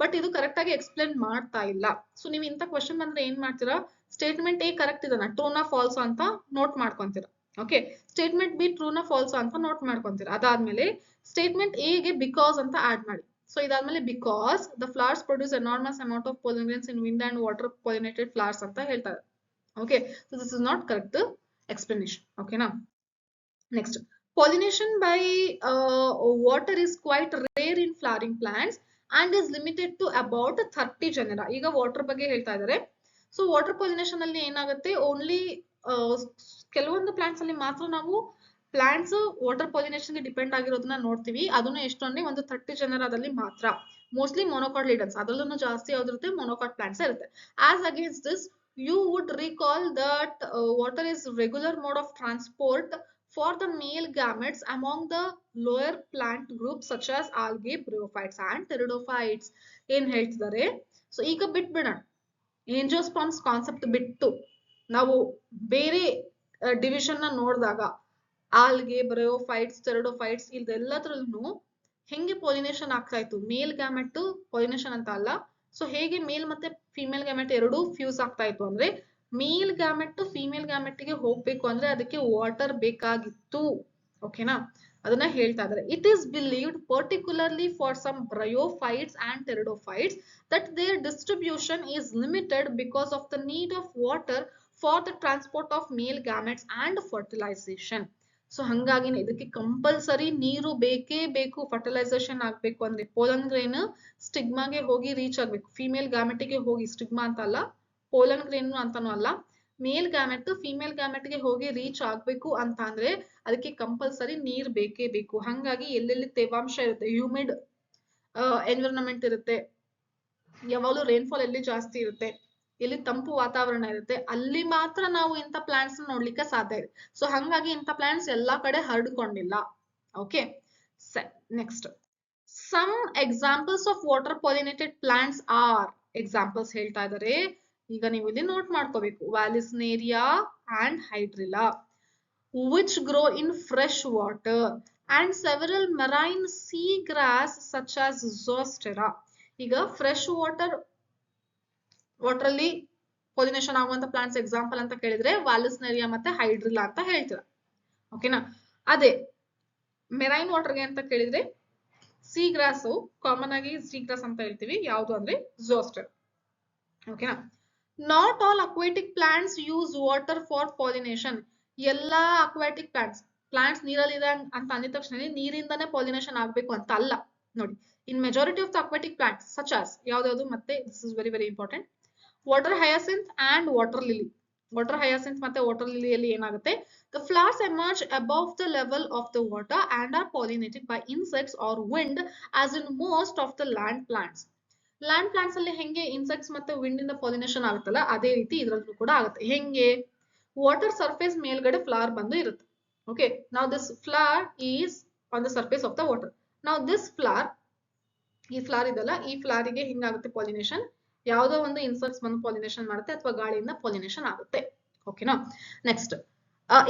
ಬಟ್ ಇದು ಕರೆಕ್ಟ್ ಆಗಿ ಎಕ್ಸ್ಪ್ಲೇನ್ ಮಾಡ್ತಾ ಇಲ್ಲ. ಸೊ ನೀವು ಇಂಥ ಕ್ವಶನ್ ಬಂದ್ರೆ ಏನ್ ಮಾಡ್ತೀರಾ, ಸ್ಟೇಟ್ಮೆಂಟ್ ಎ ಕರೆಕ್ಟ್ ಇದನ್ನ ಟ್ರೂನಾ ಫಾಲ್ಸ್ ಅಂತ ನೋಟ್ ಮಾಡ್ಕೊಂತೀರಾ. ಓಕೆ, ಸ್ಟೇಟ್ಮೆಂಟ್ ಬಿ ಟ್ರೂನಾ ಫಾಲ್ಸ್ ಅಂತ ನೋಟ್ ಮಾಡ್ಕೊಂತೀರಾ. ಅದಾದ್ಮೇಲೆ ಸ್ಟೇಟ್ಮೆಂಟ್ ಎ ಗೆ ಬಿಕಾಸ್ ಅಂತ ಆಡ್ ಮಾಡಿ. ಸೊ ಇದಾದ್ಮೇಲೆ because the flowers produce enormous amount of pollen grains in wind and water pollinated flowers ಅಂತ ಹೇಳ್ತಾರೆ. Okay, so this is not correct explanation. ಓಕೆನಾ. Next, pollination by water is quite rare in flowering plants and is limited to about 30 genera. ಈಗ ವಾಟರ್ ಬಗ್ಗೆ ಹೇಳ್ತಾ ಇದ್ದಾರೆ. ಸೊ ವಾಟರ್ ಪಾಲಿನೇಷನ್ ಅಲ್ಲಿ ಏನಾಗುತ್ತೆ, ಓನ್ಲಿ ಕೆಲವೊಂದು ಪ್ಲಾಂಟ್ಸ್ ಅಲ್ಲಿ ಮಾತ್ರ ನಾವು ಪ್ಲಾಂಟ್ಸ್ ವಾಟರ್ ಪಾಲಿನೇಷನ್ ಗೆ ಡಿಪೆಂಡ್ ಆಗಿರೋದನ್ನ ನೋಡ್ತೀವಿ. ಅದನ್ನು ಎಷ್ಟು ಅಂದ್ರೆ ಒಂದು 30 ಜನರಾದಲ್ಲಿ ಮಾತ್ರ. ಮೋಸ್ಟ್ಲಿ ಮೊನೋಕಾಟ್ಲಿಡನ್ಸ್, ಅದರಲ್ಲೂ ಜಾಸ್ತಿ ಯಾವ್ದಿರುತ್ತೆ, ಮೊನೋಕಾಟ್ ಪ್ಲಾಂಟ್ಸ್ ಇರುತ್ತೆ. As against this, you would recall that water is regular mode of transport for the male gametes among the lower plant groups such as algae, bryophytes and pteridophytes. ಏನ್ ಹೇಳ್ತಿದ್ದಾರೆ, ಸೊ ಈಗ ಬಿಟ್ಬಿಡೋಣ, ಏಂಜಿಯೋಸ್ಪರ್ಮ್ಸ್ ಕಾನ್ಸೆಪ್ಟ್ ಬಿಟ್ಟು ನಾವು ಬೇರೆ ಡಿವಿಷನ್ ನ ನೋಡಿದಾಗ ಆಲ್ಗೆ, ಬ್ರಯೋಫೈಟ್ಸ್, ಟೆರಿಡೋಫೈಟ್ಸ್ ಇದೆಲ್ಲದ್ರಲ್ಲೂ ಹೆಂಗೆ ಪಾಲಿನೇಷನ್ ಆಗ್ತಾ ಇತ್ತು, ಮೇಲ್ ಗ್ಯಾಮೆಟ್ ಪಾಲಿನೇಷನ್ ಅಂತ ಅಲ್ಲ. ಸೊ ಹೇಗೆ ಮೇಲ್ ಮತ್ತೆ ಫಿಮೇಲ್ ಗ್ಯಾಮೆಟ್ ಎರಡು ಫ್ಯೂಸ್ ಆಗ್ತಾ ಇತ್ತು ಅಂದ್ರೆ, ಮೇಲ್ ಗ್ಯಾಮೆಟ್ ಫಿಮೇಲ್ ಗ್ಯಾಮೆಟ್ ಗೆ ಹೋಗ್ಬೇಕು ಅಂದ್ರೆ ಅದಕ್ಕೆ ವಾಟರ್ ಬೇಕಾಗಿತ್ತು. ಓಕೆನಾ, ಅದನ್ನ ಹೇಳ್ತಾ ಇದ್ದಾರೆ. It is believed particularly for some bryophytes and pteridophytes that their distribution is limited because of the need of water for the transport of male gametes and fertilization. So ಹಂಗಾಗಿನೇ ಇದಕ್ಕೆ ಕಂಪಲ್ಸರಿ ನೀರು ಬೇಕೇ ಬೇಕು. ಫರ್ಟಿಲೈಸೇಷನ್ ಆಗ್ಬೇಕು ಅಂದ್ರೆ ಪೋಲನ್ ಗ್ರೇನ್ ಸ್ಟಿಗ್ಮಾಗೆ ಹೋಗಿ ರೀಚ್ ಆಗ್ಬೇಕು, ಫಿಮೇಲ್ ಗ್ಯಾಮೆಟ್ಗೆ ಹೋಗಿ, ಸ್ಟಿಗ್ಮಾ ಅಂತ ಅಲ್ಲ, ಪೋಲನ್ ಗ್ರೇನ್ ಅಂತಾನು ಅಲ್ಲ, ಮೇಲ್ ಗ್ಯಾಮೆಟ್ ಫಿಮೇಲ್ ಗ್ಯಾಮೆಟ್ಗೆ ಹೋಗಿ ರೀಚ್ ಆಗ್ಬೇಕು ಅಂತ ಅಂದ್ರೆ ಅದಕ್ಕೆ ಕಂಪಲ್ಸರಿ ನೀರ್ ಬೇಕೇ ಬೇಕು. ಹಂಗಾಗಿ ಎಲ್ಲೆಲ್ಲಿ ತೇವಾಂಶ ಇರುತ್ತೆ, ಹ್ಯೂಮಿಡ್ ಎನ್ವಿರಾನ್ಮೆಂಟ್ ಇರುತ್ತೆ, ಯಾವಾಗಲೂ ರೈನ್ಫಾಲ್ ಎಲ್ಲಿ ಜಾಸ್ತಿ ಇರುತ್ತೆ, ಎಲ್ಲಿ ತಂಪು ವಾತಾವರಣ ಇರುತ್ತೆ, ಅಲ್ಲಿ ಮಾತ್ರ ನಾವು ಇಂಥ ಪ್ಲಾಂಟ್ಸ್ ನೋಡ್ಲಿಕ್ಕೆ ಸಾಧ್ಯ ಇದೆ. ಸೊ ಹಂಗಾಗಿ ಇಂಥ ಪ್ಲಾಂಟ್ಸ್ ಎಲ್ಲಾ ಕಡೆ ಹರಡ್ಕೊಂಡಿಲ್ಲ. Okay, next, some examples of water pollinated plants are. Examples ಹೇಳ್ತಾ ಇದ್ದಾರೆ, ಈಗ ನೀವು ಇಲ್ಲಿ ನೋಟ್ ಮಾಡ್ಕೋಬೇಕು. Vallisneria and hydrilla which grow in fresh water and several marine sea grass such as Zostera. ಈಗ ಫ್ರೆಶ್ ವಾಟರ್ ಅಲ್ಲಿ ಪಾಲಿನೇಷನ್ ಆಗುವಂತ ಪ್ಲಾಂಟ್ಸ್ ಎಕ್ಸಾಂಪಲ್ ಅಂತ ಕೇಳಿದ್ರೆ ವ್ಯಾಲಿಸ್ನೇರಿಯಾ ಮತ್ತೆ ಹೈಡ್ರಿಲ್ಲಾ ಅಂತ ಹೇಳ್ತೀರಾ. ಓಕೆನಾ, ಅದೇ ಮೆರೈನ್ ವಾಟರ್ಗೆ ಅಂತ ಕೇಳಿದ್ರೆ ಸೀ ಗ್ರಾಸ್, ಕಾಮನ್ ಆಗಿ ಸೀ ಗ್ರಾಸ್ ಅಂತ ಹೇಳ್ತೀವಿ, ಯಾವುದು ಅಂದ್ರೆ ಝೋಸ್ಟರ್. ಓಕೆನಾ. Not all aquatic plants use water for pollination. ಎಲ್ಲಾ ಅಕ್ವಾಟಿಕ್ ಪ್ಲಾಂಟ್ಸ್ ನೀರಲ್ಲಿದೆ ಅಂತ ಅಂದಿದ ತಕ್ಷಣ ನೀರಿಂದಾನೇ ಪಾಲಿನೇಷನ್ ಆಗ್ಬೇಕು ಅಂತ ಅಲ್ಲ. ನೋಡಿ, in majority of the aquatic plants such as ಯಾವ್ದಾವ್ದು, ಮತ್ತೆ this is very very important, water hyacinth and water lily. Water hyacinth ಮತ್ತೆ ವಾಟರ್ ಲಿಲಿಯಲ್ಲಿ ಏನಾಗುತ್ತೆ, the flowers emerge above the level of the water and are pollinated by insects or wind as in most of the land plants. Land plants ಅಲ್ಲಿ ಹೆಂಗೆ ಇನ್ಸೆಕ್ಟ್ಸ್ ಮತ್ತೆ ವಿಂಡ್ ಇಂದ ಪಾಲಿನೇಷನ್ ಆಗುತ್ತಲ್ಲ, ಅದೇ ರೀತಿ ಇದ್ರಲ್ಲೂ ಕೂಡ ಆಗುತ್ತೆ. ಹೆಂಗೆ, ವಾಟರ್ ಸರ್ಫೇಸ್ ಮೇಲ್ಗಡೆ ಫ್ಲವರ್ ಬಂದು ಇರುತ್ತೆ. ಓಕೆ, ನಾವ್ this flower is on the surface of the water. ನಾವ್ ದಿಸ್ ಫ್ಲವರ್, ಈ ಫ್ಲವರ್ ಇದಲ್ಲ, ಈ ಫ್ಲವರ್ ಗೆ ಹಿಂಗಾಗುತ್ತೆ ಪಾಲಿನೇಷನ್, ಯಾವುದೋ ಒಂದು ಇನ್ಸೆಕ್ಟ್ಸ್ ಬಂದು ಪಾಲಿನೇಷನ್ ಮಾಡುತ್ತೆ ಅಥವಾ ಗಾಳಿಯಿಂದ ಪಾಲಿನೇಷನ್ ಆಗುತ್ತೆ. ಓಕೆನಾ. Next,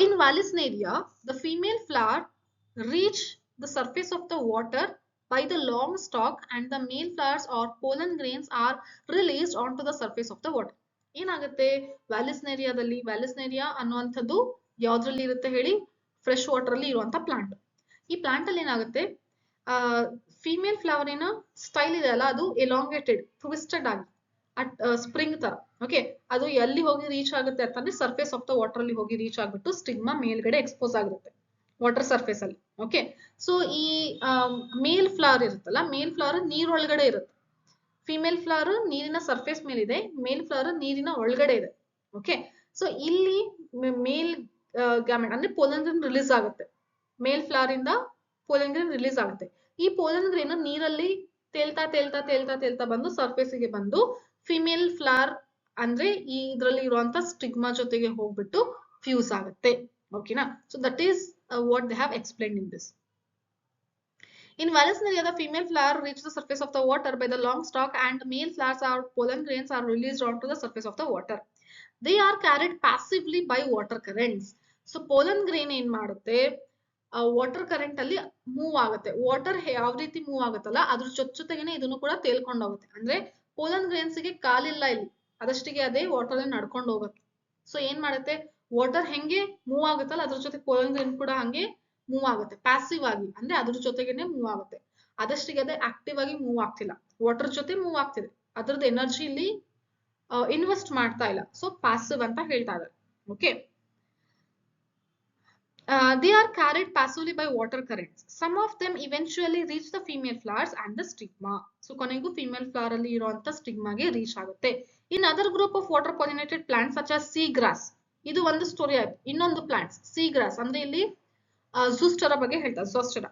in Vallisneria, the female flower reach the surface of the water by the long stalk and the male flowers or pollen grains are released onto the surface of the water. ಏನಾಗುತ್ತೆ ವ್ಯಾಲಿಸ್ನೇರಿಯಾದಲ್ಲಿ, ವ್ಯಾಲಿಸ್ನೇರಿಯಾ ಅನ್ನುವಂಥದ್ದು ಯಾವ್ದ್ರಲ್ಲಿ ಇರುತ್ತೆ ಹೇಳಿ, ಫ್ರೆಶ್ ವಾಟರ್ ಅಲ್ಲಿ ಇರುವಂತ ಪ್ಲಾಂಟ್. ಈ ಪ್ಲಾಂಟ್ ಅಲ್ಲಿ ಏನಾಗುತ್ತೆ, ಫಿಮೇಲ್ ಫ್ಲವರಿನ ಸ್ಟೈಲ್ ಇದೆ ಅಲ್ಲ, ಅದು ಎಲಾಂಗೇಟೆಡ್, ಟ್ವಿಸ್ಟೆಡ್ ಆಗಿ ಸ್ಪ್ರಿಂಗ್ ತರ. ಓಕೆ, ಅದು ಎಲ್ಲಿ ಹೋಗಿ ರೀಚ್ ಆಗುತ್ತೆ ಅಂತಂದ್ರೆ ಸರ್ಫೇಸ್ ಆಫ್ ದ ವಾಟರ್ ಅಲ್ಲಿ ಹೋಗಿ ರೀಚ್ ಆಗ್ಬಿಟ್ಟು ಸ್ಟಿಗ್ಮಾ ಮೇಲ್ಗಡೆ ಎಕ್ಸ್ಪೋಸ್ ಆಗಿರುತ್ತೆ ವಾಟರ್ ಸರ್ಫೇಸ್ ಅಲ್ಲಿ. ಓಕೆ, ಸೊ ಈ ಮೇಲ್ ಫ್ಲವರ್ ಇರುತ್ತಲ್ಲ, ಮೇಲ್ ಫ್ಲವರ್ ನೀರೊಳಗಡೆ ಇರುತ್ತೆ. ಫಿಮೇಲ್ ಫ್ಲವರ್ ನೀರಿನ ಸರ್ಫೇಸ್ ಮೇಲಿದೆ, ಮೇಲ್ ಫ್ಲವರ್ ನೀರಿನ ಒಳಗಡೆ ಇದೆ. ಓಕೆ, ಸೊ ಇಲ್ಲಿ ಮೇಲ್ ಗ್ಯಾಮೆಟ್ ಅಂದ್ರೆ ಪೋಲನ್ ಗ್ರೇನ್ ರಿಲೀಸ್ ಆಗುತ್ತೆ. ಮೇಲ್ ಫ್ಲವರ್ ಇಂದ ಪೋಲನ್ ಗ್ರೇನ್ ರಿಲೀಸ್ ಆಗುತ್ತೆ. ಈ ಪೋಲನ್ ಗ್ರೇನ್ ನೀರಲ್ಲಿ ತೇಲ್ತಾ ತೇಲ್ತಾ ತೇಲ್ತಾ ತೇಲ್ತಾ ಬಂದು ಸರ್ಫೇಸ್ಗೆ ಬಂದು ಫಿಮೇಲ್ ಫ್ಲವರ್ ಅಂದ್ರೆ ಈ ಇದ್ರಲ್ಲಿ ಇರುವಂತ ಸ್ಟಿಗ್ಮಾ ಜೊತೆಗೆ ಹೋಗ್ಬಿಟ್ಟು ಫ್ಯೂಸ್ ಆಗುತ್ತೆ. ಓಕೆನಾ. So that is what they have explained in this. In Vallisneria, the female flower reaches the surface of the water by the long stalk and male flowers or pollen grains are released onto the surface of the water. They are carried passively by water currents. So pollen grain ಏನ್ ಮಾಡುತ್ತೆ, ವಾಟರ್ ಕರೆಂಟ್ ಅಲ್ಲಿ ಮೂವ್ ಆಗುತ್ತೆ. ವಾಟರ್ ಯಾವ ರೀತಿ ಮೂವ್ ಆಗುತ್ತಲ್ಲ ಅದ್ರ ಜೊತೆಗೇನೆ ಇದನ್ನು ಕೂಡ ತೇಲ್ಕೊಂಡು ಹೋಗುತ್ತೆ. ಅಂದ್ರೆ ಪೋಲನ್ ಗ್ರೇನ್ಸ್ ಗೆ ಕಾಲಿಲ್ಲ ಇಲ್ಲಿ, ಅದಷ್ಟಿಗೆ ಅದೇ ವಾಟರ್ ಅಲ್ಲಿ ನಡ್ಕೊಂಡು ಹೋಗುತ್ತೆ. ಸೊ ಏನ್ ಮಾಡುತ್ತೆ, ವಾಟರ್ ಹೆಂಗೆ ಮೂವ್ ಆಗುತ್ತಲ್ಲ ಅದ್ರ ಜೊತೆ ಪೋಲನ್ ಗ್ರೇನ್ ಕೂಡ ಹಂಗೆ ಮೂವ್ ಆಗುತ್ತೆ, ಪ್ಯಾಸಿವ್ ಆಗಿ. ಅಂದ್ರೆ ಅದ್ರ ಜೊತೆಗೇನೆ ಮೂವ್ ಆಗುತ್ತೆ, ಅದಷ್ಟಿಗೆ ಅದೇ ಆಕ್ಟಿವ್ ಆಗಿ ಮೂವ್ ಆಗ್ತಿಲ್ಲ. ವಾಟರ್ ಜೊತೆ ಮೂವ್ ಆಗ್ತಿದೆ, ಅದ್ರದ್ದು ಎನರ್ಜಿ ಇಲ್ಲಿ ಇನ್ವೆಸ್ಟ್ ಮಾಡ್ತಾ ಇಲ್ಲ. ಸೊ ಪ್ಯಾಸಿವ್ ಅಂತ ಹೇಳ್ತಾ ಇದ್ದಾರೆ. Okay, they are carried passively by water currents. Some of them eventually reach the female flowers and the stigma. So ಕೊನೆಗೂ female flower ಅಲ್ಲಿ ಇರುವಂತ stigma ಗೆ ರೀಚ್ ಆಗುತ್ತೆ. In other group of water pollinated plants such as sea grass, ಇದು ಒಂದು ಸ್ಟೋರಿ ಆಯ್ತು. ಇನ್ನೊಂದು ಪ್ಲಾಂಟ್ಸ್ sea grass ಅಂದ್ರೆ ಇಲ್ಲಿ ಜೂಸ್ಟರ ಬಗ್ಗೆ ಹೇಳ್ತಾರೆ, ಜೂಸ್ಟರ.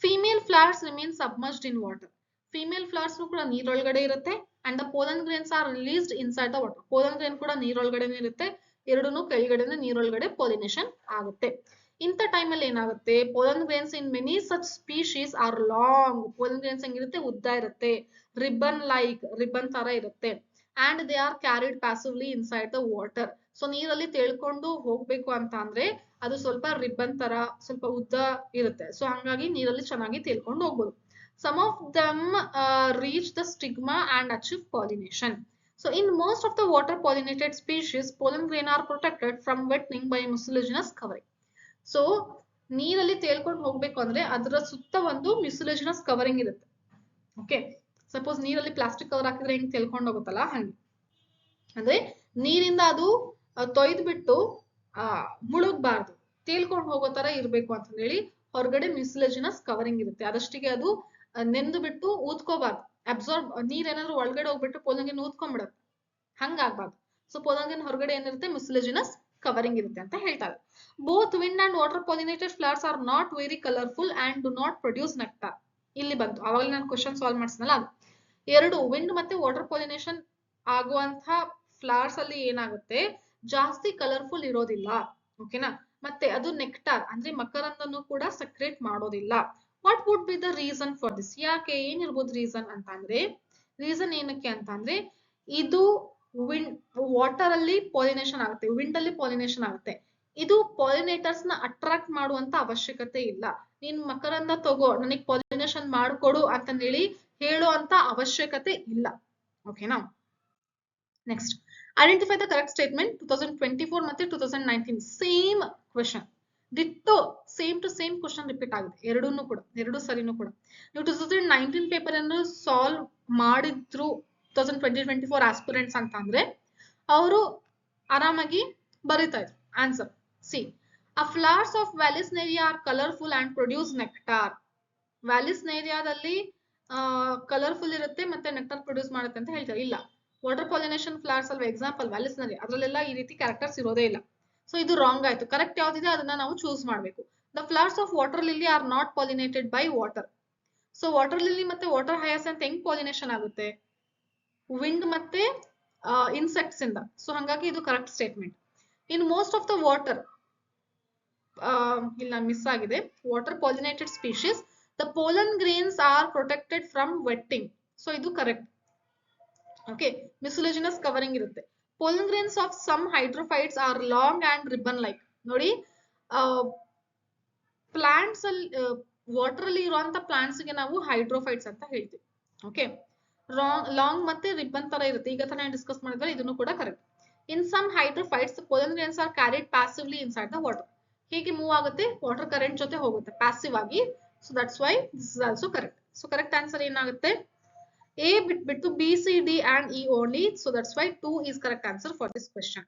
Female flowers remain submerged in water. Female flowers ಕೂಡ ನೀರೊಳಗಡೆ ಇರುತ್ತೆ and the pollen grains are released inside the water. pollen grain ಕೂಡ ನೀರೊಳಗಡೆನೇ ಇರುತ್ತೆ, ಎರಡನ್ನೂ ಕೆಳಗಡೆನೆ ನೀರೊಳಗಡೆ ಪಾಲಿನೇಷನ್ ಆಗುತ್ತೆ. ಇಂಥ ಟೈಮ್ ಅಲ್ಲಿ ಏನಾಗುತ್ತೆ, pollen grains in many such species are long. Pollen grains ಹೆಂಗಿರುತ್ತೆ, ಉದ್ದ ಇರುತ್ತೆ, ರಿಬ್ಬನ್ ಲೈಕ್, ರಿಬ್ಬನ್ ತರ ಇರುತ್ತೆ. And they are carried passively inside the water. So ನೀರಲ್ಲಿ ತೇಳ್ಕೊಂಡು ಹೋಗ್ಬೇಕು ಅಂತ ಅಂದ್ರೆ ಅದು ಸ್ವಲ್ಪ ರಿಬ್ಬನ್ ತರ ಸ್ವಲ್ಪ ಉದ್ದ ಇರುತ್ತೆ. ಸೊ ಹಂಗಾಗಿ ನೀರಲ್ಲಿ ಚೆನ್ನಾಗಿ ತೇಲ್ಕೊಂಡು ಹೋಗ್ಬೋದು. Some of them reach the stigma and achieve pollination. So in most of the water pollinated species, pollen grain are protected from wetting by mucilaginous covering. So ನೀರಲ್ಲಿ ತೇಲ್ಕೊಂಡು ಹೋಗ್ಬೇಕು ಅಂದ್ರೆ ಅದರ ಸುತ್ತ ಒಂದು ಮ್ಯುಸಿಲೇಜಿನಸ್ ಕವರಿಂಗ್ ಇರುತ್ತೆ. ಓಕೆ, ಸಪೋಸ್ ನೀರಲ್ಲಿ ಪ್ಲಾಸ್ಟಿಕ್ ಕವರ್ ಹಾಕಿದ್ರೆ ಹೆಂಗ್ ತೇಲ್ಕೊಂಡು ಹೋಗುತ್ತಲ್ಲ ಹಂಗೆ, ಅಂದ್ರೆ ನೀರಿಂದ ಅದು ತೊಯ್ದು ಬಿಟ್ಟು ಮುಳುಗ್ಬಾರ್ದು, ತೇಲ್ಕೊಂಡು ಹೋಗೋ ತರ ಇರ್ಬೇಕು ಅಂತ ಹೇಳಿ ಹೊರಗಡೆ ಮ್ಯುಸಿಲೇಜಿನಸ್ ಕವರಿಂಗ್ ಇರುತ್ತೆ. ಅದಷ್ಟಿಗೆ ಅದು ನೆಂದು ಬಿಟ್ಟು ಊದ್ಕೋಬಾರ್ದು, ಅಬ್ಸಾರ್ಬ್, ನೀರ್ ಏನಾದ್ರು ಒಳಗಡೆ ಹೋಗ್ಬಿಟ್ಟು ಪೋಲಂಗಿನ ಊದ್ಕೊಂಡ್ಬಿಡತ್ತೆ, ಹಂಗಾಗ್ಬಾರ್ದು. ಸೊ ಪೋಲಂಗಿನ ಹೊರಗಡೆ ಏನಿರುತ್ತೆ, ಮ್ಯುಸಿಲೇಜಿನಸ್ ಕವರಿಂಗ್ ಇರುತ್ತೆ ಅಂತ ಹೇಳ್ತಾರೆ. Both wind and water pollinated flowers R not very colourful and do not produce nectar. ಇಲ್ಲಿ ಬಂತು, ಅವಾಗಲೇ ನಾನು ಕ್ವಶನ್ ಸಾಲ್ವ್ ಮಾಡಿಸ್ನಲ್ಲ ಅದು. ಎರಡು ವಿಂಡ್ ಮತ್ತೆ ವಾಟರ್ ಪಾಲಿನೇಷನ್ ಆಗುವಂತಹ ಫ್ಲವರ್ಸ್ ಅಲ್ಲಿ ಏನಾಗುತ್ತೆ, ಜಾಸ್ತಿ ಕಲರ್ಫುಲ್ ಇರೋದಿಲ್ಲ. ಓಕೆನಾ. ಮತ್ತೆ ಅದು ನೆಕ್ಟಾರ್ ಅಂದ್ರೆ ಮಕರಂದನ್ನು ಕೂಡ ಸಕ್ರೇಟ್ ಮಾಡೋದಿಲ್ಲ. What would be the reason for this? ಯಾಕೆ, ಏನಿರ್ಬೋದು ರೀಸನ್ ಅಂತ ಅಂದ್ರೆ, ರೀಸನ್ ಏನಕ್ಕೆ ಅಂತ ಅಂದ್ರೆ ಇದು ವಿಂಡ್ ವಾಟರ್ ಅಲ್ಲಿ ಪಾಲಿನೇಷನ್ ಆಗುತ್ತೆ, ವಿಂಡ್ ಅಲ್ಲಿ ಪಾಲಿನೇಷನ್ ಆಗುತ್ತೆ. ಇದು ಪಾಲಿನೇಟರ್ಸ್ ನ ಅಟ್ರಾಕ್ಟ್ ಮಾಡುವಂತ ಅವಶ್ಯಕತೆ ಇಲ್ಲ. ನೀನ್ ಮಕರಂದ ತಗೋ, ನನಗ್ ಪಾಲಿನೇಷನ್ ಮಾಡ್ಕೊಡು ಅಂತಂದೇಳಿ ಹೇಳೋ ಅಂತ ಅವಶ್ಯಕತೆ ಇಲ್ಲ. ಓಕೆನಾ. Next, identify the correct statement. 2024 ಮತ್ತೆ 2019 same question, ditto same to same question repeat ಆಗಿದೆ, ಎರಡನ್ನೂ ಕೂಡ, ಎರಡು ಸರಿನೂ ಕೂಡ. ನೀವು 2019 ಪೇಪರ್ ಅನ್ನು ಸಾಲ್ವ್ ಮಾಡಿದ್ರು 2024 ಆಸ್ಪಿರೆಂಟ್ಸ್ ಅಂತ ಅಂದ್ರೆ ಅವರು ಆರಾಮಾಗಿ ಬರೀತಾ ಇದ್ರು ಆನ್ಸರ್. ಸಿ, ಆ flowers of vallisneria are colourful and produce nectar. ವ್ಯಾಲಿಸ್ನೇರಿಯಾದಲ್ಲಿ ಕಲರ್ಫುಲ್ ಇರುತ್ತೆ ಮತ್ತೆ ನೆಕ್ಟಾರ್ ಪ್ರೊಡ್ಯೂಸ್ ಮಾಡುತ್ತೆ ಅಂತ ಹೇಳ್ತಾರೆ. ಇಲ್ಲ, ವಾಟರ್ ಪಾಲಿನೇಷನ್ ಫ್ಲವರ್ಸ್ ಅಲ್ವಾ ಎಕ್ಸಾಂಪಲ್ ವ್ಯಾಲಿಸ್ನೇರಿಯಾ, ಅದ್ರಲ್ಲೆಲ್ಲ ಈ ರೀತಿ ಕ್ಯಾರೆಕ್ಟರ್ಸ್ ಇರೋದೇ ಇಲ್ಲ. ಸೊ ಇದು ರಾಂಗ್ ಆಯ್ತು. ಕರೆಕ್ಟ್ ಯಾವ್ದಿದೆ ಅದನ್ನ ನಾವು ಚೂಸ್ ಮಾಡ್ಬೇಕು. The flowers of water lily are not pollinated by water. So water lily ಮತ್ತೆ ವಾಟರ್ ಹಯಾಸಿಂತ್ ಹೆಂಗ್ ಪಾಲಿನೇಷನ್ ಆಗುತ್ತೆ, ವಿಂಡ್ ಮತ್ತೆ ಇನ್ಸೆಕ್ಟ್ಸ್ ಇಂದ. ಸೊ ಹಂಗಾಗಿ ಇದು correct statement. In most of the water, ಇಲ್ಲ ಮಿಸ್ ಆಗಿದೆ, water pollinated species the pollen grains are protected from wetting. So ಇದು ಕರೆಕ್ಟ್. ಓಕೆ, ಮ್ಯುಸಿಲೇಜಿನಸ್ ಕವರಿಂಗ್ ಇರುತ್ತೆ. Pollen grains of some hydrophytes are long and ribbon like. ನೋಡಿ, ಪ್ಲಾಂಟ್ಸ್ ಅಲ್ಲಿ ವಾಟರ್ ಅಲ್ಲಿ ಇರುವಂತ ಪ್ಲಾಂಟ್ಸ್ ಗೆ ನಾವು ಹೈಡ್ರೋಫೈಟ್ಸ್ ಅಂತ ಹೇಳ್ತೀವಿ. ಓಕೆ, ಲಾಂಗ್ ಮತ್ತೆ ರಿಬ್ಬನ್ ತರ ಇರುತ್ತೆ. ಈಗ ತಾನೇ ಡಿಸ್ಕಸ್ ಮಾಡಿದ್ರೆ ಇದನ್ನು ಕೂಡ correct. In some hydrophytes pollen grains are carried passively inside the water. ಹೀಗೆ ಮೂವ್ ಆಗುತ್ತೆ, ವಾಟರ್ ಕರೆಂಟ್ ಜೊತೆ ಹೋಗುತ್ತೆ ಪ್ಯಾಸಿವ್ ಆಗಿ. So that's why this is also correct. So correct answer ಏನಾಗುತ್ತೆ? A ಬಿಟ್ಬಿಟ್ಟು B, C, D and E only. So that's why 2 is correct answer for this question.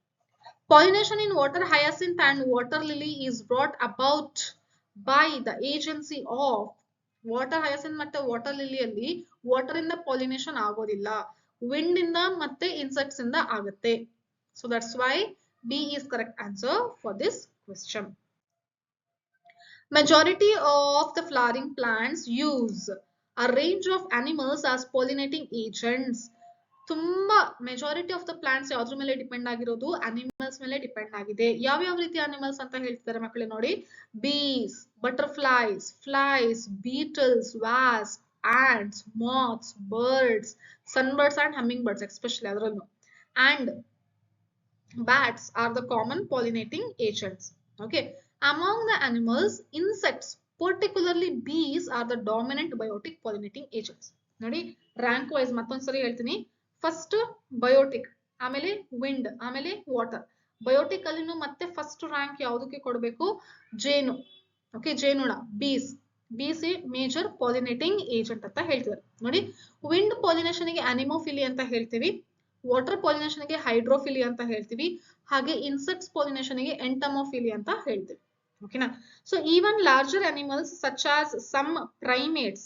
Pollination in water hyacinth and water lily is brought about by the agency of water hyacinth ಮತ್ತೆ water lily ಅಲ್ಲಿ water ಇಂದ pollination ಆಗೋದಿಲ್ಲ, wind ಇಂದ ಮತ್ತೆ insects ಇಂದ ಆಗುತ್ತೆ. So that's why B is correct answer for this question. Majority of the flowering plants use a range of animals as pollinating agents. ತುಂಬಾ ಮೆಜಾರಿಟಿ ಆಫ್ ದ ಪ್ಲಾಂಟ್ಸ್ ಯಾವ್ದ್ರ ಮೇಲೆ ಡಿಪೆಂಡ್ ಆಗಿರೋದು? ಅನಿಮಲ್ಸ್ ಮೇಲೆ ಡಿಪೆಂಡ್ ಆಗಿದೆ. ಯಾವ ರೀತಿ ಅನಿಮಲ್ಸ್ ಅಂತ ಹೇಳ್ತಿದ್ದಾರೆ ಮಕ್ಕಳೇ ನೋಡಿ. ಬೀಸ್, ಬಟರ್ಫ್ಲೈಸ್, ಫ್ಲೈಸ್, ಬೀಟಲ್ಸ್, ವಾಸ್, ants, moths, birds, sunbirds and humming birds especially ಅದರಲ್ಲೂ, and bats are the common pollinating agents. Okay, among the animals, insects, particularly bees, are the dominant biotic pollinating agents. ನೋಡಿ, ರ್ಯಾಂಕ್ ವೈಸ್ ಮತ್ತೊಂದ್ಸರಿ ಹೇಳ್ತೀನಿ. ಫಸ್ಟ್ ಬಯೋಟಿಕ್, ಆಮೇಲೆ ವಿಂಡ್, ಆಮೇಲೆ ವಾಟರ್. ಬಯೋಟಿಕ್ ಅಲ್ಲಿನೂ ಮತ್ತೆ ಫಸ್ಟ್ ರ್ಯಾಂಕ್ ಯಾವುದಕ್ಕೆ ಕೊಡಬೇಕು? ಜೇನು. ಓಕೆ, ಜೇನುಳ, ಬೀಸ್. ಬೀಸ್ ಮೇಜರ್ ಪಾಲಿನೇಟಿಂಗ್ ಏಜೆಂಟ್ ಅಂತ ಹೇಳ್ತಿದ್ದಾರೆ. ನೋಡಿ, ವಿಂಡ್ ಪಾಲಿನೇಷನ್ ಗೆ ಅನಿಮೋಫಿಲಿ ಅಂತ ಹೇಳ್ತೀವಿ, ವಾಟರ್ ಪಾಲಿನೇಷನ್ ಗೆ ಹೈಡ್ರೋಫಿಲಿ ಅಂತ ಹೇಳ್ತೀವಿ, ಹಾಗೆ ಇನ್ಸೆಕ್ಟ್ಸ್ ಪಾಲಿನೇಷನ್ ಗೆ ಎಂಟಮೋಫಿಲಿ ಅಂತ ಹೇಳ್ತೀವಿ. ಓಕೆನಾ? So even larger animals such as some primates,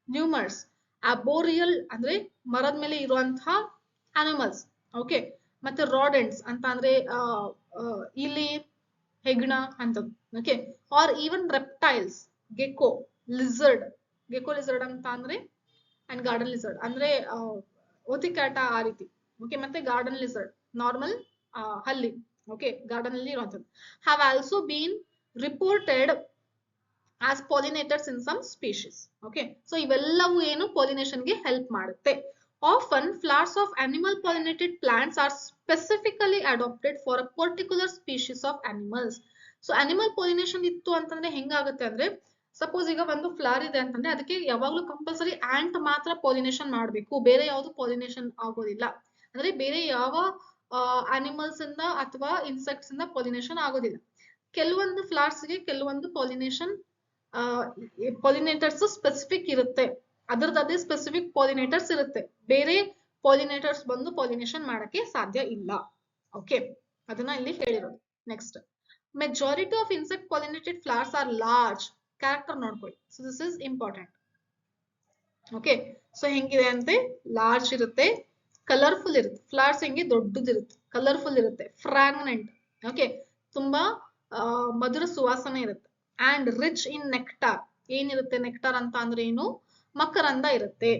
lemurs, arboreal ಅಂದ್ರೆ ಮರದ ಮೇಲೆ ಇರುವಂತಹ ಅನಿಮಲ್ಸ್, ಓಕೆ, ಮತ್ತೆ ರಾಡೆಂಟ್ಸ್ ಅಂತ ಅಂದ್ರೆ ಇಲಿ, ಹೆಗ್ಣ ಅಂತದ್ದು, okay, or even reptiles, gecko, lizard, gecko lizard ಅಂತ ಅಂದ್ರೆ ಅಂಡ್ ಗಾರ್ಡನ್ ಲಿಸರ್ಡ್ ಅಂದ್ರೆ ಓತಿಕ್ಯಾಟ ಆ ರೀತಿ, ಓಕೆ, ಮತ್ತೆ ಗಾರ್ಡನ್ ಲಿಸರ್ಡ್ ನಾರ್ಮಲ್ ಹಲ್ಲಿ, ಓಕೆ, ಗಾರ್ಡನ್ ಅಲ್ಲಿ ಇರುವಂತದ್ದು, have also bean reported as pollinators in some species. Okay, so ಇವೆಲ್ಲವೂ ಏನು pollination ಗೆ ಹೆಲ್ಪ್ ಮಾಡುತ್ತೆ. Often flowers of animal pollinated plants are specifically adopted for a particular species of animals. So animal pollination ಇತ್ತು ಅಂತಂದ್ರೆ ಹೆಂಗಾಗುತ್ತೆ ಅಂದ್ರೆ, ಸಪೋಸ್ ಈಗ ಒಂದು ಫ್ಲವರ್ ಇದೆ ಅಂತಂದ್ರೆ ಅದಕ್ಕೆ ಯಾವಾಗ್ಲೂ ಕಂಪಲ್ಸರಿ ಆಂಟ್ ಮಾತ್ರ ಪಾಲಿನೇಷನ್ ಮಾಡಬೇಕು, ಬೇರೆ ಯಾವುದು ಪಾಲಿನೇಷನ್ ಆಗೋದಿಲ್ಲ. ಅಂದ್ರೆ ಬೇರೆ ಯಾವ ಅನಿಮಲ್ಸ್ ಇಂದ ಅಥವಾ ಇನ್ಸೆಕ್ಟ್ಸ್ ಇಂದ ಪಾಲಿನೇಷನ್ ಆಗೋದಿಲ್ಲ. ಕೆಲವೊಂದು ಫ್ಲವರ್ಸ್ ಗೆ ಕೆಲವೊಂದು ಪಾಲಿನೇಟರ್ಸ್ ಸ್ಪೆಸಿಫಿಕ್ ಇರುತ್ತೆ, ಅದರದ್ದೇ ಸ್ಪೆಸಿಫಿಕ್ ಪಾಲಿನೇಟರ್ಸ್ ಇರುತ್ತೆ, ಬೇರೆ ಪಾಲಿನೇಟರ್ಸ್ ಬಂದು ಪಾಲಿನೇಷನ್ ಮಾಡಕ್ಕೆ ಸಾಧ್ಯ ಇಲ್ಲ. ಓಕೆ, ಅದನ್ನ ಇಲ್ಲಿ ಹೇಳಿರೋದು. Next, majority of insect pollinated flowers are large. Character ನೋಡ್ಕೊಳ್ಳಿ. So this is important. Okay, so ಹೆಂಗಿದೆ ಅಂತೆ, ಲಾರ್ಜ್ ಇರುತ್ತೆ, ಕಲರ್ಫುಲ್ ಇರುತ್ತೆ, ಫ್ಲವರ್ಸ್ ಹೆಂಗೆ ದೊಡ್ಡದಿರುತ್ತೆ, ಕಲರ್ಫುಲ್ ಇರುತ್ತೆ, ಫ್ರಾಗ್ನೆಂಟ್, ಓಕೆ, ತುಂಬಾ ಮಧುರ ಸುವಾಸನೆ ಇರುತ್ತೆ, ಅಂಡ್ ರಿಚ್ ಇನ್ ನೆಕ್ಟಾರ್. ಏನಿರುತ್ತೆ ನೆಕ್ಟಾರ್ ಅಂತ ಅಂದ್ರೆ ಏನು? ಮಕರಂದ ಇರುತ್ತೆ.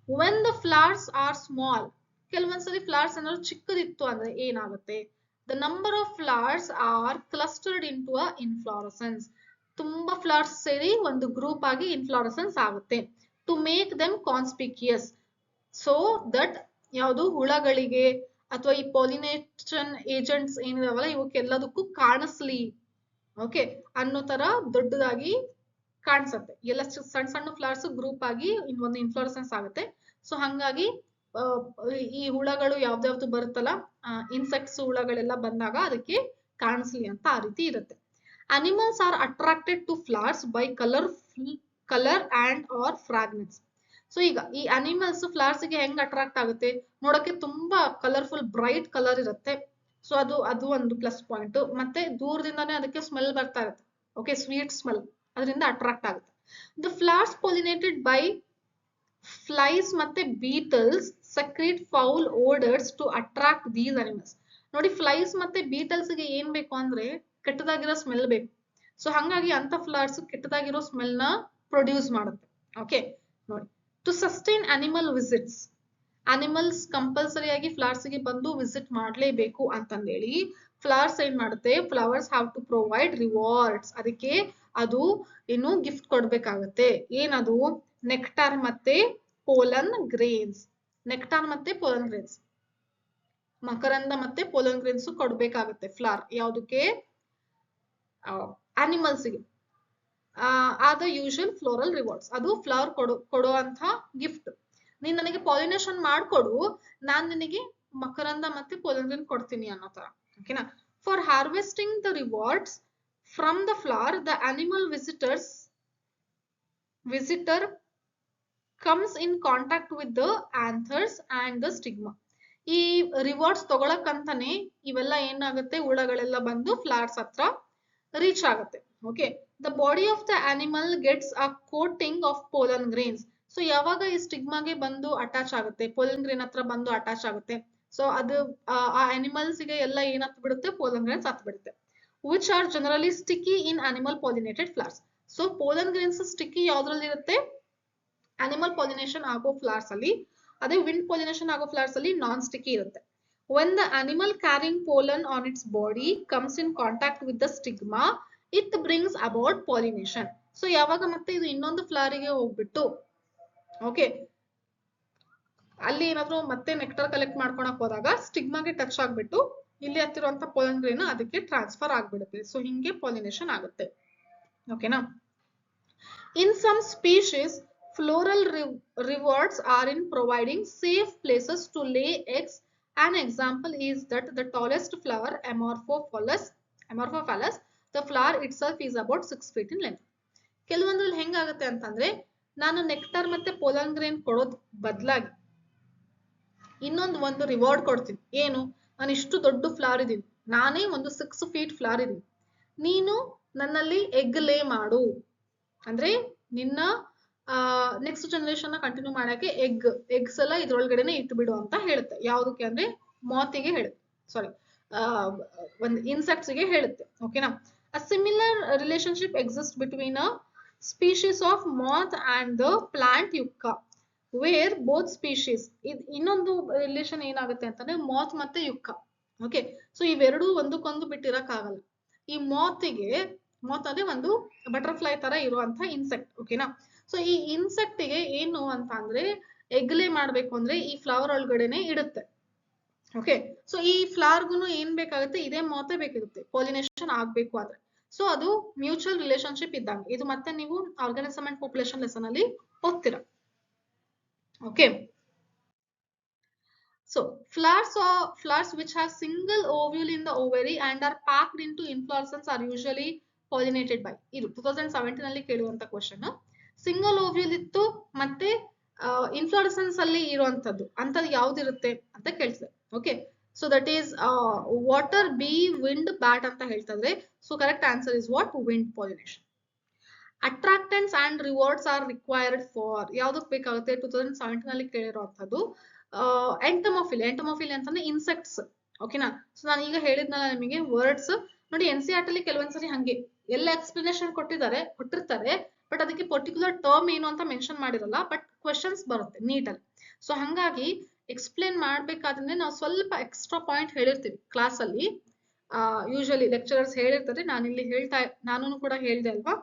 When the flowers are small, ಕೆಲವೊಂದ್ಸರಿ ಫ್ಲವರ್ಸ್ ಏನಾದ್ರು ಚಿಕ್ಕದಿತ್ತು ಅಂದ್ರೆ ಏನಾಗುತ್ತೆ? The number of flowers are clustered into a inflorescence. ತುಂಬಾ ಫ್ಲವರ್ಸ್ ಸೇರಿ ಒಂದು ಗ್ರೂಪ್ ಆಗಿ ಇನ್ಫ್ಲಾರಸೆನ್ಸ್ ಆಗುತ್ತೆ. To make them conspicuous, so that ಯಾವುದು ಹುಳಗಳಿಗೆ ಅಥವಾ ಈ ಪಾಲಿನೇಷನ್ ಏಜೆಂಟ್ಸ್ ಏನಿದಾವಲ್ಲ ಇವಕ್ಕೆಲ್ಲದಕ್ಕೂ ಕಾಣಿಸ್ಲಿ, ಓಕೆ, ಅನ್ನೋ ತರ ದೊಡ್ಡದಾಗಿ ಕಾಣಿಸುತ್ತೆ. ಎಲ್ಲ ಸಣ್ಣ ಸಣ್ಣ ಫ್ಲವರ್ಸ್ ಗ್ರೂಪ್ ಆಗಿ ಒಂದು ಇನ್ಫ್ಲೋರೆಸೆನ್ಸ್ ಆಗುತ್ತೆ. ಸೊ ಹಂಗಾಗಿ ಈ ಹುಳಗಳು ಯಾವ್ದಾವ್ದು ಬರುತ್ತಲ್ಲ, ಇನ್ಸೆಕ್ಟ್ಸ್ ಹುಳಗಳೆಲ್ಲ ಬಂದಾಗ ಅದಕ್ಕೆ ಕಾಣಿಸ್ಲಿ ಅಂತ ಆ ರೀತಿ ಇರುತ್ತೆ. Animals are attracted to flowers by colour and or fragrance. So ಈಗ ಈ ಅನಿಮಲ್ಸ್ ಫ್ಲವರ್ಸ್ ಗೆ ಹೆಂಗ್ ಅಟ್ರಾಕ್ಟ್ ಆಗುತ್ತೆ? ನೋಡಕ್ಕೆ ತುಂಬಾ ಕಲರ್ಫುಲ್ ಬ್ರೈಟ್ ಕಲರ್ ಇರುತ್ತೆ. ಸೊ ಅದು ಒಂದು ಪ್ಲಸ್ ಪಾಯಿಂಟ್. ಮತ್ತೆ ದೂರದಿಂದಾನೇ ಅದಕ್ಕೆ ಸ್ಮೆಲ್ ಬರ್ತಾ ಇರುತ್ತೆ, ಓಕೆ, ಸ್ವೀಟ್ ಸ್ಮೆಲ್, ಅದರಿಂದ ಅಟ್ರಾಕ್ಟ್ ಆಗುತ್ತೆ. The flowers pollinated by flies ಮತ್ತೆ beetles secrete foul odours to attract these animals. ನೋಡಿ, ಫ್ಲೈಸ್ ಮತ್ತೆ ಬೀಟಲ್ಸ್ ಗೆ ಏನ್ ಬೇಕು ಅಂದ್ರೆ ಕೆಟ್ಟದಾಗಿರೋ ಸ್ಮೆಲ್ ಬೇಕು. ಸೊ ಹಂಗಾಗಿ ಅಂತ ಫ್ಲವರ್ಸ್ ಕೆಟ್ಟದಾಗಿರೋ ಸ್ಮೆಲ್ ನ ಪ್ರೊಡ್ಯೂಸ್ ಮಾಡುತ್ತೆ. ಓಕೆ, ನೋಡಿ, to sustain animal visits, animals compulsory ಆಗಿ ಫ್ಲವರ್ಸ್ ಗೆ ಬಂದು ವಿಸಿಟ್ ಮಾಡ್ಲೇಬೇಕು ಅಂತಂದೇಳಿ ಫ್ಲವರ್ಸ್ ಏನ್ ಮಾಡುತ್ತೆ, flowers have to provide rewards. ಅದಕ್ಕೆ ಅದು ಏನು ಗಿಫ್ಟ್ ಕೊಡ್ಬೇಕಾಗತ್ತೆ. ಏನದು? ನೆಕ್ಟಾರ್ ಮತ್ತೆ ಪೋಲನ್ ಗ್ರೇನ್ಸ್. ನೆಕ್ಟಾರ್ ಮತ್ತೆ ಪೋಲನ್ ಗ್ರೇನ್ಸ್, ಮಕರಂದ ಮತ್ತೆ ಪೋಲನ್ ಗ್ರೇನ್ಸ್ ಕೊಡ್ಬೇಕಾಗುತ್ತೆ ಫ್ಲವರ್ ಯಾವುದಕ್ಕೆ, ಅನಿಮಲ್ಸ್ ಗೆ. Are the usual floral rewards, ಅದು ಫ್ಲವರ್ ಕೊಡುವಂತ ಗಿಫ್ಟ್. ನೀನ್ ನನಗೆ ಪಾಲಿನೇಷನ್ ಮಾಡ್ಕೊಡು, ನಾನ್ ನಿನಗೆ ಮಕರಂದ ಮತ್ತೆ ಪೋಲನ್ ಗ್ರೇನ್ ಕೊಡ್ತೀನಿ ಅನ್ನೋ ತರ. ಓಕೆನಾ. For harvesting the rewards from the flower, the animal visitor comes in contact with the anthers and the stigma. ಈ ರಿವಾರ್ಡ್ಸ್ ತಗೊಳಕಂತಾನೆ ಇವೆಲ್ಲ ಏನಾಗುತ್ತೆ, ಹುಳಗಳೆಲ್ಲ ಬಂದು ಫ್ಲವರ್ಸ್ ಹತ್ರ ರೀಚ್ ಆಗುತ್ತೆ. Okay. The body of the animal gets a coating of pollen grains. So ಯಾವಾಗ ಈ ಸ್ಟಿಗ್ಮಾಗೆ ಬಂದು ಅಟ್ಯಾಚ್ ಆಗುತ್ತೆ, ಪೋಲನ್ ಗ್ರೇನ್ ಹತ್ರ ಬಂದು ಅಟ್ಯಾಚ್ ಆಗುತ್ತೆ, ಸೊ ಅದು ಆ ಅನಿಮಲ್ಸ್ ಗೆ ಎಲ್ಲ ಏನ್ ಹತ್ ಬಿಡುತ್ತೆ, ಪೋಲನ್ ಗ್ರೇನ್ಸ್ ಹತ್ ಬಿಡುತ್ತೆ. Which are generally sticky in animal pollinated flowers. So pollen grains sticky ಯಾವ್ದ್ರಲ್ಲಿ ಇರುತ್ತೆ, ಅನಿಮಲ್ ಪಾಲಿನೇಷನ್ ಆಗೋ ಫ್ಲವರ್ಸ್ ಅಲ್ಲಿ. ಅದೇ ವಿಂಡ್ ಪಾಲಿನೇಷನ್ ಆಗೋ ಫ್ಲವರ್ಸ್ ಅಲ್ಲಿ ನಾನ್ ಸ್ಟಿಕ್ಕಿ ಇರುತ್ತೆ. When the animal carrying pollen on its body comes in contact with the stigma, it brings about pollination. So ಯಾವಾಗ ಮತ್ತೆ ಇದು ಇನ್ನೊಂದು ಫ್ಲವರ್ ಗೆ ಹೋಗ್ಬಿಟ್ಟು, ಓಕೆ, ಅಲ್ಲಿ ಏನಾದ್ರು ಮತ್ತೆ ನೆಕ್ಟರ್ ಕಲೆಕ್ಟ್ ಮಾಡ್ಕೊಳಕ್ ಹೋದಾಗ ಸ್ಟಿಗ್ಮಾಗೆ ಟಚ್ ಆಗ್ಬಿಟ್ಟು ಇಲ್ಲಿ ಹತ್ತಿರುವಂತ ಪೋಲನ್ ಗ್ರೇನ್ ಅದಕ್ಕೆ ಟ್ರಾನ್ಸ್ಫರ್ ಆಗ್ಬಿಡುತ್ತೆ. ಸೊ ಹಿಂಗೆ ಪಾಲಿನೇಷನ್ ಆಗುತ್ತೆ. ಓಕೆನಾ. In some species, floral rewards are in providing safe places to lay eggs. An example is that the tallest flower, Amorphophallus, the flower itself is about 6 feet in length. ಕೆಲವೊಂದ್ರಲ್ಲಿ ಹೆಂಗಾಗುತ್ತೆ ಅಂತಂದ್ರೆ, ನಾನು ನೆಕ್ಟರ್ ಮತ್ತೆ ಪೋಲನ್ ಗ್ರೇನ್ ಕೊಡೋದ್ ಬದಲಾಗಿ ಒಂದು ರಿವಾರ್ಡ್ ಕೊಡ್ತೀನಿ. ಏನು, ನಾನು ಇಷ್ಟು ದೊಡ್ಡ ಫ್ಲವರ್ ಇದೀನಿ, ನಾನೇ ಒಂದು 6 feet ಫ್ಲವರ್ ಇದೀನಿ, ನೀನು ನನ್ನಲ್ಲಿ ಎಗ್ ಲೇ ಮಾಡು ಅಂದ್ರೆ ನಿನ್ನ ನೆಕ್ಸ್ಟ್ ಜನರೇಷನ್ ಕಂಟಿನ್ಯೂ ಮಾಡಕ್ಕೆ ಎಗ್ಸ್ ಎಲ್ಲ ಇದ್ರೊಳಗಡೆನೆ ಇಟ್ಬಿಡು ಅಂತ ಹೇಳುತ್ತೆ. ಯಾವ್ದಕ್ಕೆ ಅಂದ್ರೆ ಮಾತಿಗೆ ಹೇಳುತ್ತೆ, ಸಾರಿ, ಒಂದು ಇನ್ಸೆಕ್ಟ್ಸ್ ಗೆ ಹೇಳುತ್ತೆ. ಓಕೆನಾ. A similar relationship exist between a species of moth and the plant yucca, where both species. ಇನ್ನೊಂದು ರಿಲೇಷನ್ ಏನಾಗುತ್ತೆ ಅಂತಂದ್ರೆ ಮಾತ್ ಮತ್ತೆ ಯುಕ್ಕ. ಓಕೆ. ಸೊ ಇವೆರಡೂ ಒಂದಕ್ಕೊಂದು ಬಿಟ್ಟಿರಕ್ ಆಗಲ್ಲ. ಈ ಮಾತ್ ಅಂದ್ರೆ ಒಂದು ಬಟರ್ಫ್ಲೈ ತರ ಇರುವಂತ ಇನ್ಸೆಕ್ಟ್. ಓಕೆನಾ. ಸೊ ಈ ಇನ್ಸೆಕ್ಟ್ ಗೆ ಏನು ಅಂತ ಅಂದ್ರೆ ಎಗ್ಲೇ ಮಾಡ್ಬೇಕು ಅಂದ್ರೆ ಈ ಫ್ಲವರ್ ಒಳಗಡೆನೆ ಇಡುತ್ತೆ. ಓಕೆ. ಸೊ ಈ ಫ್ಲವರ್ಗುನು ಏನ್ ಬೇಕಾಗುತ್ತೆ, ಇದೇ ಮಾತೇ ಬೇಕಿರುತ್ತೆ ಪಾಲಿನೇಷನ್ ಆಗ್ಬೇಕು ಆದ್ರೆ. ಸೊ ಅದು ಮ್ಯೂಚುವಲ್ ರಿಲೇಶನ್ಶಿಪ್ ಇದ್ದಂಗೆ. ಇದು ಮತ್ತೆ ನೀವು ಆರ್ಗಾನಿಸಮ್ ಅಂಡ್ ಪಾಪ್ಯುಲೇಷನ್ ಲೆಸನ್ ಅಲ್ಲಿ ಓದ್ತೀರಾ. Okay. So flowers which have single ovule in the ovary and are packed into inflorescence are usually pollinated by. ಇದು 2017 ಅಲ್ಲಿ ಕೇಳುವಂತ ಕ್ವೆಶ್ಚನ್. ಸಿಂಗಲ್ ಓವ್ಯೂಲ್ ಇತ್ತು ಮತ್ತೆ ಇನ್ಫ್ಲೋರೆಸೆನ್ಸ್ ಅಲ್ಲಿ ಇರುವಂತದ್ದು ಅಂತದ್ದು ಯಾವ್ದಿರುತ್ತೆ ಅಂತ ಕೇಳ್ತಾರೆ. Okay. So that is water, B, wind, bat ಅಂತ ಹೇಳ್ತಾ ಇದ್ರೆ. So correct answer is what, wind pollination. Attractants and rewards are required for, ಯಾವ್ದಕ್ ಬೇಕಾಗುತ್ತೆ, 2017 ಅಲ್ಲಿ ಕೇಳಿರುವಂತದ್ದು ಎಂಟಮೋಫಿಲಿ. ಅಂತಂದ್ರೆ ಇನ್ಸೆಕ್ಟ್ಸ್. ಓಕೆನಾ. ಸೊ ನಾನು ಈಗ ಹೇಳಿದ್ನಲ್ಲ ನಿಮಗೆ ವರ್ಡ್ಸ್ ನೋಡಿ, NCERT ಅಲ್ಲಿ ಕೆಲವೊಂದ್ಸರಿ ಹಂಗೆ ಎಲ್ಲ ಎಕ್ಸ್ಪ್ಲನೇಷನ್ ಕೊಟ್ಟಿರ್ತಾರೆ, ಬಟ್ ಅದಕ್ಕೆ ಪರ್ಟಿಕ್ಯುಲರ್ ಟರ್ಮ್ ಏನು ಅಂತ ಮೆನ್ಷನ್ ಮಾಡಿರಲ್ಲ, ಬಟ್ ಕ್ವೆಶನ್ಸ್ ಬರುತ್ತೆ ನೀಟಲ್ಲಿ. ಸೊ ಹಂಗಾಗಿ ಎಕ್ಸ್ಪ್ಲೇನ್ ಮಾಡ್ಬೇಕಾದ್ರೆ ನಾವು ಸ್ವಲ್ಪ ಎಕ್ಸ್ಟ್ರಾ ಪಾಯಿಂಟ್ ಹೇಳಿರ್ತೀವಿ ಕ್ಲಾಸ್ ಅಲ್ಲಿ. ಯೂಶಲಿ ಲೆಕ್ಚರರ್ಸ್ ಹೇಳಿರ್ತಾರೆ, ನಾನು ಕೂಡ ಹೇಳ್ದೆ ಅಲ್ವಾ.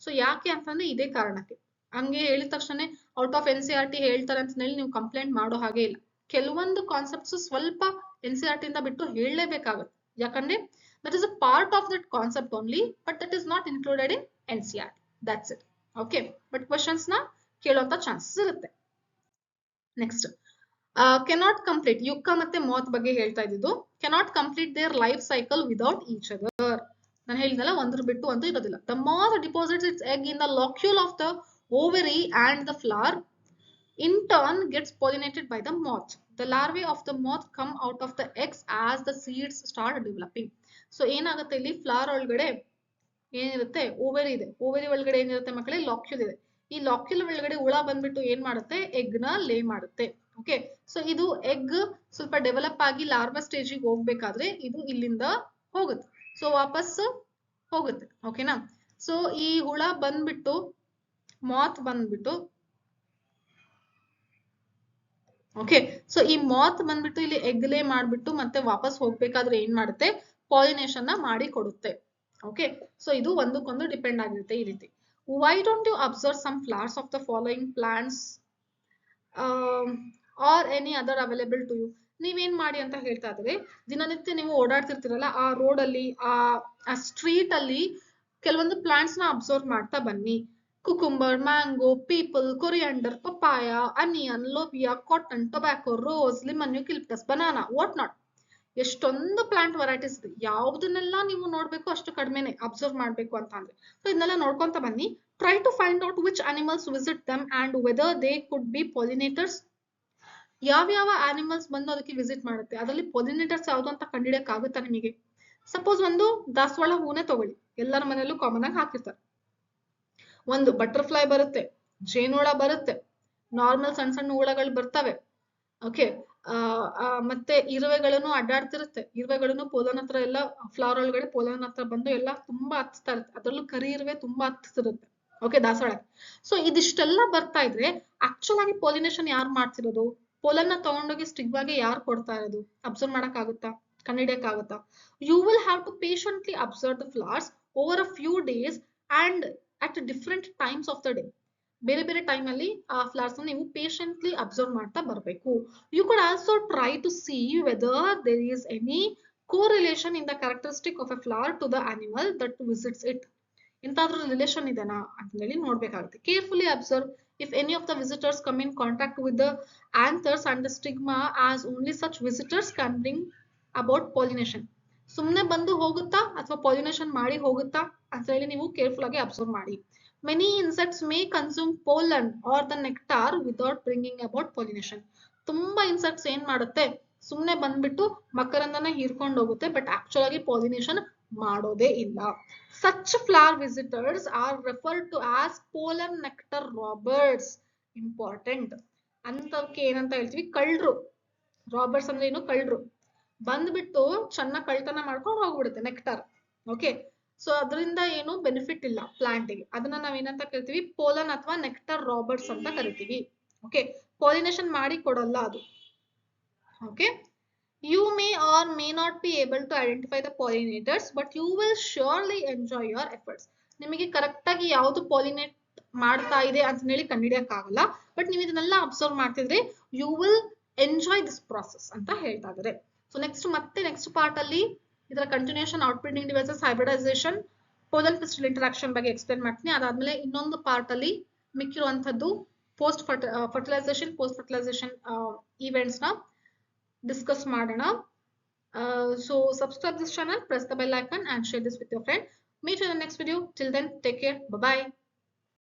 ಸೊ ಯಾಕೆ ಅಂತಂದ್ರೆ ಇದೇ ಕಾರಣಕ್ಕೆ. ಹಂಗೆ ಹೇಳಿದ ತಕ್ಷಣ ಔಟ್ ಆಫ್ NCERT ಹೇಳ್ತಾರೆ ಅಂತ ಹೇಳಿ ನೀವು ಕಂಪ್ಲೇಂಟ್ ಮಾಡೋ ಹಾಗೆ ಇಲ್ಲ. ಕೆಲವೊಂದು ಕಾನ್ಸೆಪ್ಟ್ಸ್ ಸ್ವಲ್ಪ NCERT ಇಂದ ಬಿಟ್ಟು ಹೇಳಲೇಬೇಕಾಗುತ್ತೆ. ಯಾಕಂದ್ರೆ that is a part of that concept only, but that is not included in NCERT. That's it. Okay. But questions na ಕೇಳುವಂತ ಚಾನ್ಸಸ್ ಇರುತ್ತೆ. ನೆಕ್ಸ್ಟ್, ಕೆನಾಟ್ ಕಂಪ್ಲೀಟ್, ಯುಕ್ಕ ಮತ್ತೆ ಮಾತ್ ಬಗ್ಗೆ ಹೇಳ್ತಾ ಇದ್ದು. Cannot complete their life cycle without each other. ನಾನು ಹೇಳಿದ್ನಲ್ಲ, ಒಂದ್ರ ಬಿಟ್ಟು ಒಂದು ಇರೋದಿಲ್ಲ. The moth deposits its egg in the locule of the ovary and the flower in turn gets pollinated by the moth. The larvae of the moth come out of the eggs as the seeds start developing. So ಏನಾಗುತ್ತೆ, ಇಲ್ಲಿ ಫ್ಲವರ್ ಒಳಗಡೆ ಏನಿರುತ್ತೆ, ಓವರಿ ಇದೆ. ಓವರಿ ಒಳಗಡೆ ಏನಿರುತ್ತೆ ಮಕ್ಕಳೇ, ಲಾಕ್ಯೂಲ್ ಇದೆ. ಈ ಲಾಕ್ಯೂಲ್ ಒಳಗಡೆ ಹುಳ ಬಂದ್ಬಿಟ್ಟು ಏನ್ ಮಾಡುತ್ತೆ, ಎಗ್ ನ ಲೇ ಮಾಡುತ್ತೆ. ಓಕೆ. ಸೊ ಇದು ಎಗ್ ಸ್ವಲ್ಪ ಡೆವಲಪ್ ಆಗಿ ಲಾರ್ವಾ ಸ್ಟೇಜಿಗೆ ಹೋಗ್ಬೇಕಾದ್ರೆ ಇದು ಇಲ್ಲಿಂದ ಹೋಗುತ್ತೆ. ಸೊ ವಾಪಸ್ ಹೋಗುತ್ತೆ. ಓಕೆನಾ. ಸೊ ಈ ಹುಳ ಬಂದ್ಬಿಟ್ಟು ಮಾತ್ ಬಂದ್ಬಿಟ್ಟು, ಓಕೆ, ಸೊ ಈ ಮಾತ್ ಬಂದ್ಬಿಟ್ಟು ಇಲ್ಲಿ ಎಗ್ ಲೇ ಮಾಡ್ಬಿಟ್ಟು ಮತ್ತೆ ವಾಪಸ್ ಹೋಗ್ಬೇಕಾದ್ರೆ ಏನ್ ಮಾಡುತ್ತೆ, ಪಾಲಿನೇಷನ್ ನ ಮಾಡಿ ಕೊಡುತ್ತೆ. ಓಕೆ. ಸೊ ಇದು ಒಂದಕ್ಕೊಂದು ಡಿಪೆಂಡ್ ಆಗಿರುತ್ತೆ ಈ ರೀತಿ. Why don't you observe some flowers of the following plants or any other available to you. ನೀವೇನ್ ಮಾಡಿ ಅಂತ ಹೇಳ್ತಾ ಇದ್ರೆ, ದಿನನಿತ್ಯ ನೀವು ಓಡಾಡ್ತಿರ್ತೀರಲ್ಲ ಆ ರೋಡ್ ಅಲ್ಲಿ, ಆ ಸ್ಟ್ರೀಟ್ ಅಲ್ಲಿ ಕೆಲವೊಂದು ಪ್ಲಾಂಟ್ಸ್ ನ ಅಬ್ಸರ್ವ್ ಮಾಡ್ತಾ ಬನ್ನಿ. Cucumber, mango, peepal, coriander, papaya, onion, lobia, cotton, tobacco, rose, lemon, eucalyptus, banana, what not. ಎಷ್ಟೊಂದು ಪ್ಲಾಂಟ್ ವೆರೈಟೀಸ್ ಇದೆ. ಯಾವ್ದನ್ನೆಲ್ಲ ನೀವು ನೋಡ್ಬೇಕು ಅಷ್ಟು ಕಡಿಮೆನೆ ಅಬ್ಸರ್ವ್ ಮಾಡ್ಬೇಕು ಅಂತ ಅಂದ್ರೆ. ಸೊ ಇದನ್ನೆಲ್ಲ ನೋಡ್ಕೊಂತ ಬನ್ನಿ. Try to find out which animals visit them and whether they could be pollinators. ಯಾವ ಆನಿಮಲ್ಸ್ ಬಂದು ಅದಕ್ಕೆ ವಿಸಿಟ್ ಮಾಡುತ್ತೆ, ಅದರಲ್ಲಿ ಪಾಲಿನೇಟರ್ಸ್ ಯಾವ್ದು ಅಂತ ಕಂಡಿಡಿಯಕ್ ಆಗುತ್ತಾ ನಿಮಗೆ? ಸಪೋಸ್ ಒಂದು ದಾಸವಾಳ ಹೂನೇ ತಗೊಳ್ಳಿ, ಎಲ್ಲರ ಮನೆಯಲ್ಲೂ ಕಾಮನ್ ಆಗಿ ಹಾಕಿರ್ತಾರೆ. ಒಂದು ಬಟರ್ಫ್ಲೈ ಬರುತ್ತೆ, ಜೇನುಹುಳ ಬರುತ್ತೆ, ನಾರ್ಮಲ್ ಸಣ್ಣ ಸಣ್ಣ ಹುಳಗಳು ಬರ್ತವೆ. ಓಕೆ, ಮತ್ತೆ ಇರುವೆಗಳನ್ನು ಅಡ್ಡಾಡ್ತಿರುತ್ತೆ. ಇರುವೆಗಳನ್ನು ಪೋಲನ್ ಹತ್ರ ಎಲ್ಲ, ಫ್ಲವರ್ ಒಳಗಡೆ ಪೋಲನ್ ಹತ್ರ ಬಂದು ಎಲ್ಲ ತುಂಬಾ ಹತ್ತಾ ಇರುತ್ತೆ. ಅದ್ರಲ್ಲೂ ಕರಿ ಇರುವೆ ತುಂಬಾ ಹತ್ತಿರುತ್ತೆ. ಓಕೆ, ದಾಸವಾಳ. ಸೊ ಇದಿಷ್ಟೆಲ್ಲ ಬರ್ತಾ ಇದ್ರೆ ಆಕ್ಚುಲ್ ಆಗಿ ಪಾಲಿನೇಷನ್ ಯಾರು ಮಾಡ್ತಿರೋದು? ಪೋಲನ್ ನ ತಗೊಂಡೋಗಿ ಸ್ಟಿಗ್ವಾಗೆ ಯಾರು ಕೊಡ್ತಾ ಇರೋದು? ಅಬ್ಸರ್ವ್ ಮಾಡಕ್ ಆಗುತ್ತಾ? ಕಂಡಿಡಿಯಕ್ ಆಗುತ್ತಾ? You will have to patiently observe the flowers over a few days and at different times of the day. ಬೇರೆ ಬೇರೆ ಟೈಮ್ ಅಲ್ಲಿ ಆ ಫ್ಲವರ್ಸ್ ನೀವು ಪೇಷಂಟ್ಲಿ ಅಬ್ಸರ್ವ್ ಮಾಡ್ತಾ ಬರಬೇಕು. You could also try to see whether there is any correlation in the characteristic of a flower to the animal that visits it. ಇಂತಾದ್ರೂ ರಿಲೇಷನ್ ಇದೆನಾ ಅಂತ ಹೇಳಿ ನೋಡ್ಬೇಕಾಗುತ್ತೆ. Carefully observe if any of the visitors come in contact with the anthers and the stigma, as only such visitors can bring about pollination. ಸುಮ್ನೆ ಬಂದು ಹೋಗುತ್ತಾ ಅಥವಾ ಪಾಲಿನೇಷನ್ ಮಾಡಿ ಹೋಗುತ್ತಾ ಅಂತ ಹೇಳಿ ನೀವು ಕೇರ್ಫುಲ್ ಆಗಿ ಅಬ್ಸರ್ವ್ ಮಾಡಿ. Many insects may consume pollen or the nectar without bringing about pollination. ತುಂಬಾ ಇನ್ಸೆಕ್ಟ್ಸ್ ಏನ್ ಮಾಡುತ್ತೆ, ಸುಮ್ನೆ ಬಂದ್ಬಿಟ್ಟು ಮಕರಂದನ ಹೀರ್ಕೊಂಡು ಹೋಗುತ್ತೆ, ಬಟ್ ಆಕ್ಚುಲ್ ಆಗಿ ಪಾಲಿನೇಷನ್ ಮಾಡೋದೇ ಇಲ್ಲ. Such flower visitors are referred to as pollen nectar robbers. Important. ಅಂತವಕ್ಕೆ ಏನಂತ ಹೇಳ್ತೀವಿ? ಕಳ್ರು. ರಾಬರ್ಸ್ ಅಂದ್ರೆ ಏನು? ಕಳ್ರು. ಬಂದ್ಬಿಟ್ಟು ಚೆನ್ನಾಗಿ ಕಳ್ತನ ಮಾಡ್ಕೊಂಡು ಹೋಗ್ಬಿಡುತ್ತೆ ನೆಕ್ಟರ್. ಓಕೆ, ಸೊ ಅದರಿಂದ ಏನು ಬೆನಿಫಿಟ್ ಇಲ್ಲ ಪ್ಲಾಂಟಿಗೆ. ಅದನ್ನ ನಾವೇನಂತ ಕರಿತೀವಿ? ಪೋಲನ್ ಅಥವಾ ನೆಕ್ಟರ್ ರಾಬರ್ಟ್ಸ್ ಅಂತ ಕರಿತೀವಿ. ಓಕೆ, ಪಾಲಿನೇಷನ್ ಮಾಡಿ ಕೊಡಲ್ಲ ಅದು. Okay, you may or may not be able to identify the pollinators, but you will surely enjoy your efforts. ನಿಮಗೆ ಕರೆಕ್ಟ್ ಆಗಿ ಯಾವ್ದು ಪಾಲಿನೇಟ್ ಮಾಡ್ತಾ ಇದೆ ಅಂತ ಹೇಳಿ ಕಂಡಿಡಿಯಕ್ ಆಗಲ್ಲ, ಬಟ್ ನೀವು ಇದನ್ನೆಲ್ಲ ಅಬ್ಸರ್ವ್ ಮಾಡ್ತಿದ್ರೆ you will enjoy this process ಅಂತ ಹೇಳ್ತಾ ಇದ್ದಾರೆ. ಸೊ ನೆಕ್ಸ್ಟ್ ಪಾರ್ಟ್ ಅಲ್ಲಿ ಇದರ continuation, outbreeding devices, hybridisation, pollen pistil interaction ಬಗ್ಗೆ ಎಕ್ಸ್ಪ್ಲೇನ್ ಮಾಡ್ತೀನಿ. ಅದಾದ್ಮೇಲೆ ಇನ್ನೊಂದು ಪಾರ್ಟ್ ಅಲ್ಲಿ ಮಿಕ್ಕಿರುವಂತದ್ದು ಪೋಸ್ಟ್ ಫರ್ಟಿಲೈಸೇಷನ್ ಈವೆಂಟ್ಸ್ ನ ಡಿಸ್ಕಸ್ ಮಾಡೋಣ. So subscribe this channel, press the bell icon and share this with your friend. Meet you in the next video. Till then, take care. Bye bye.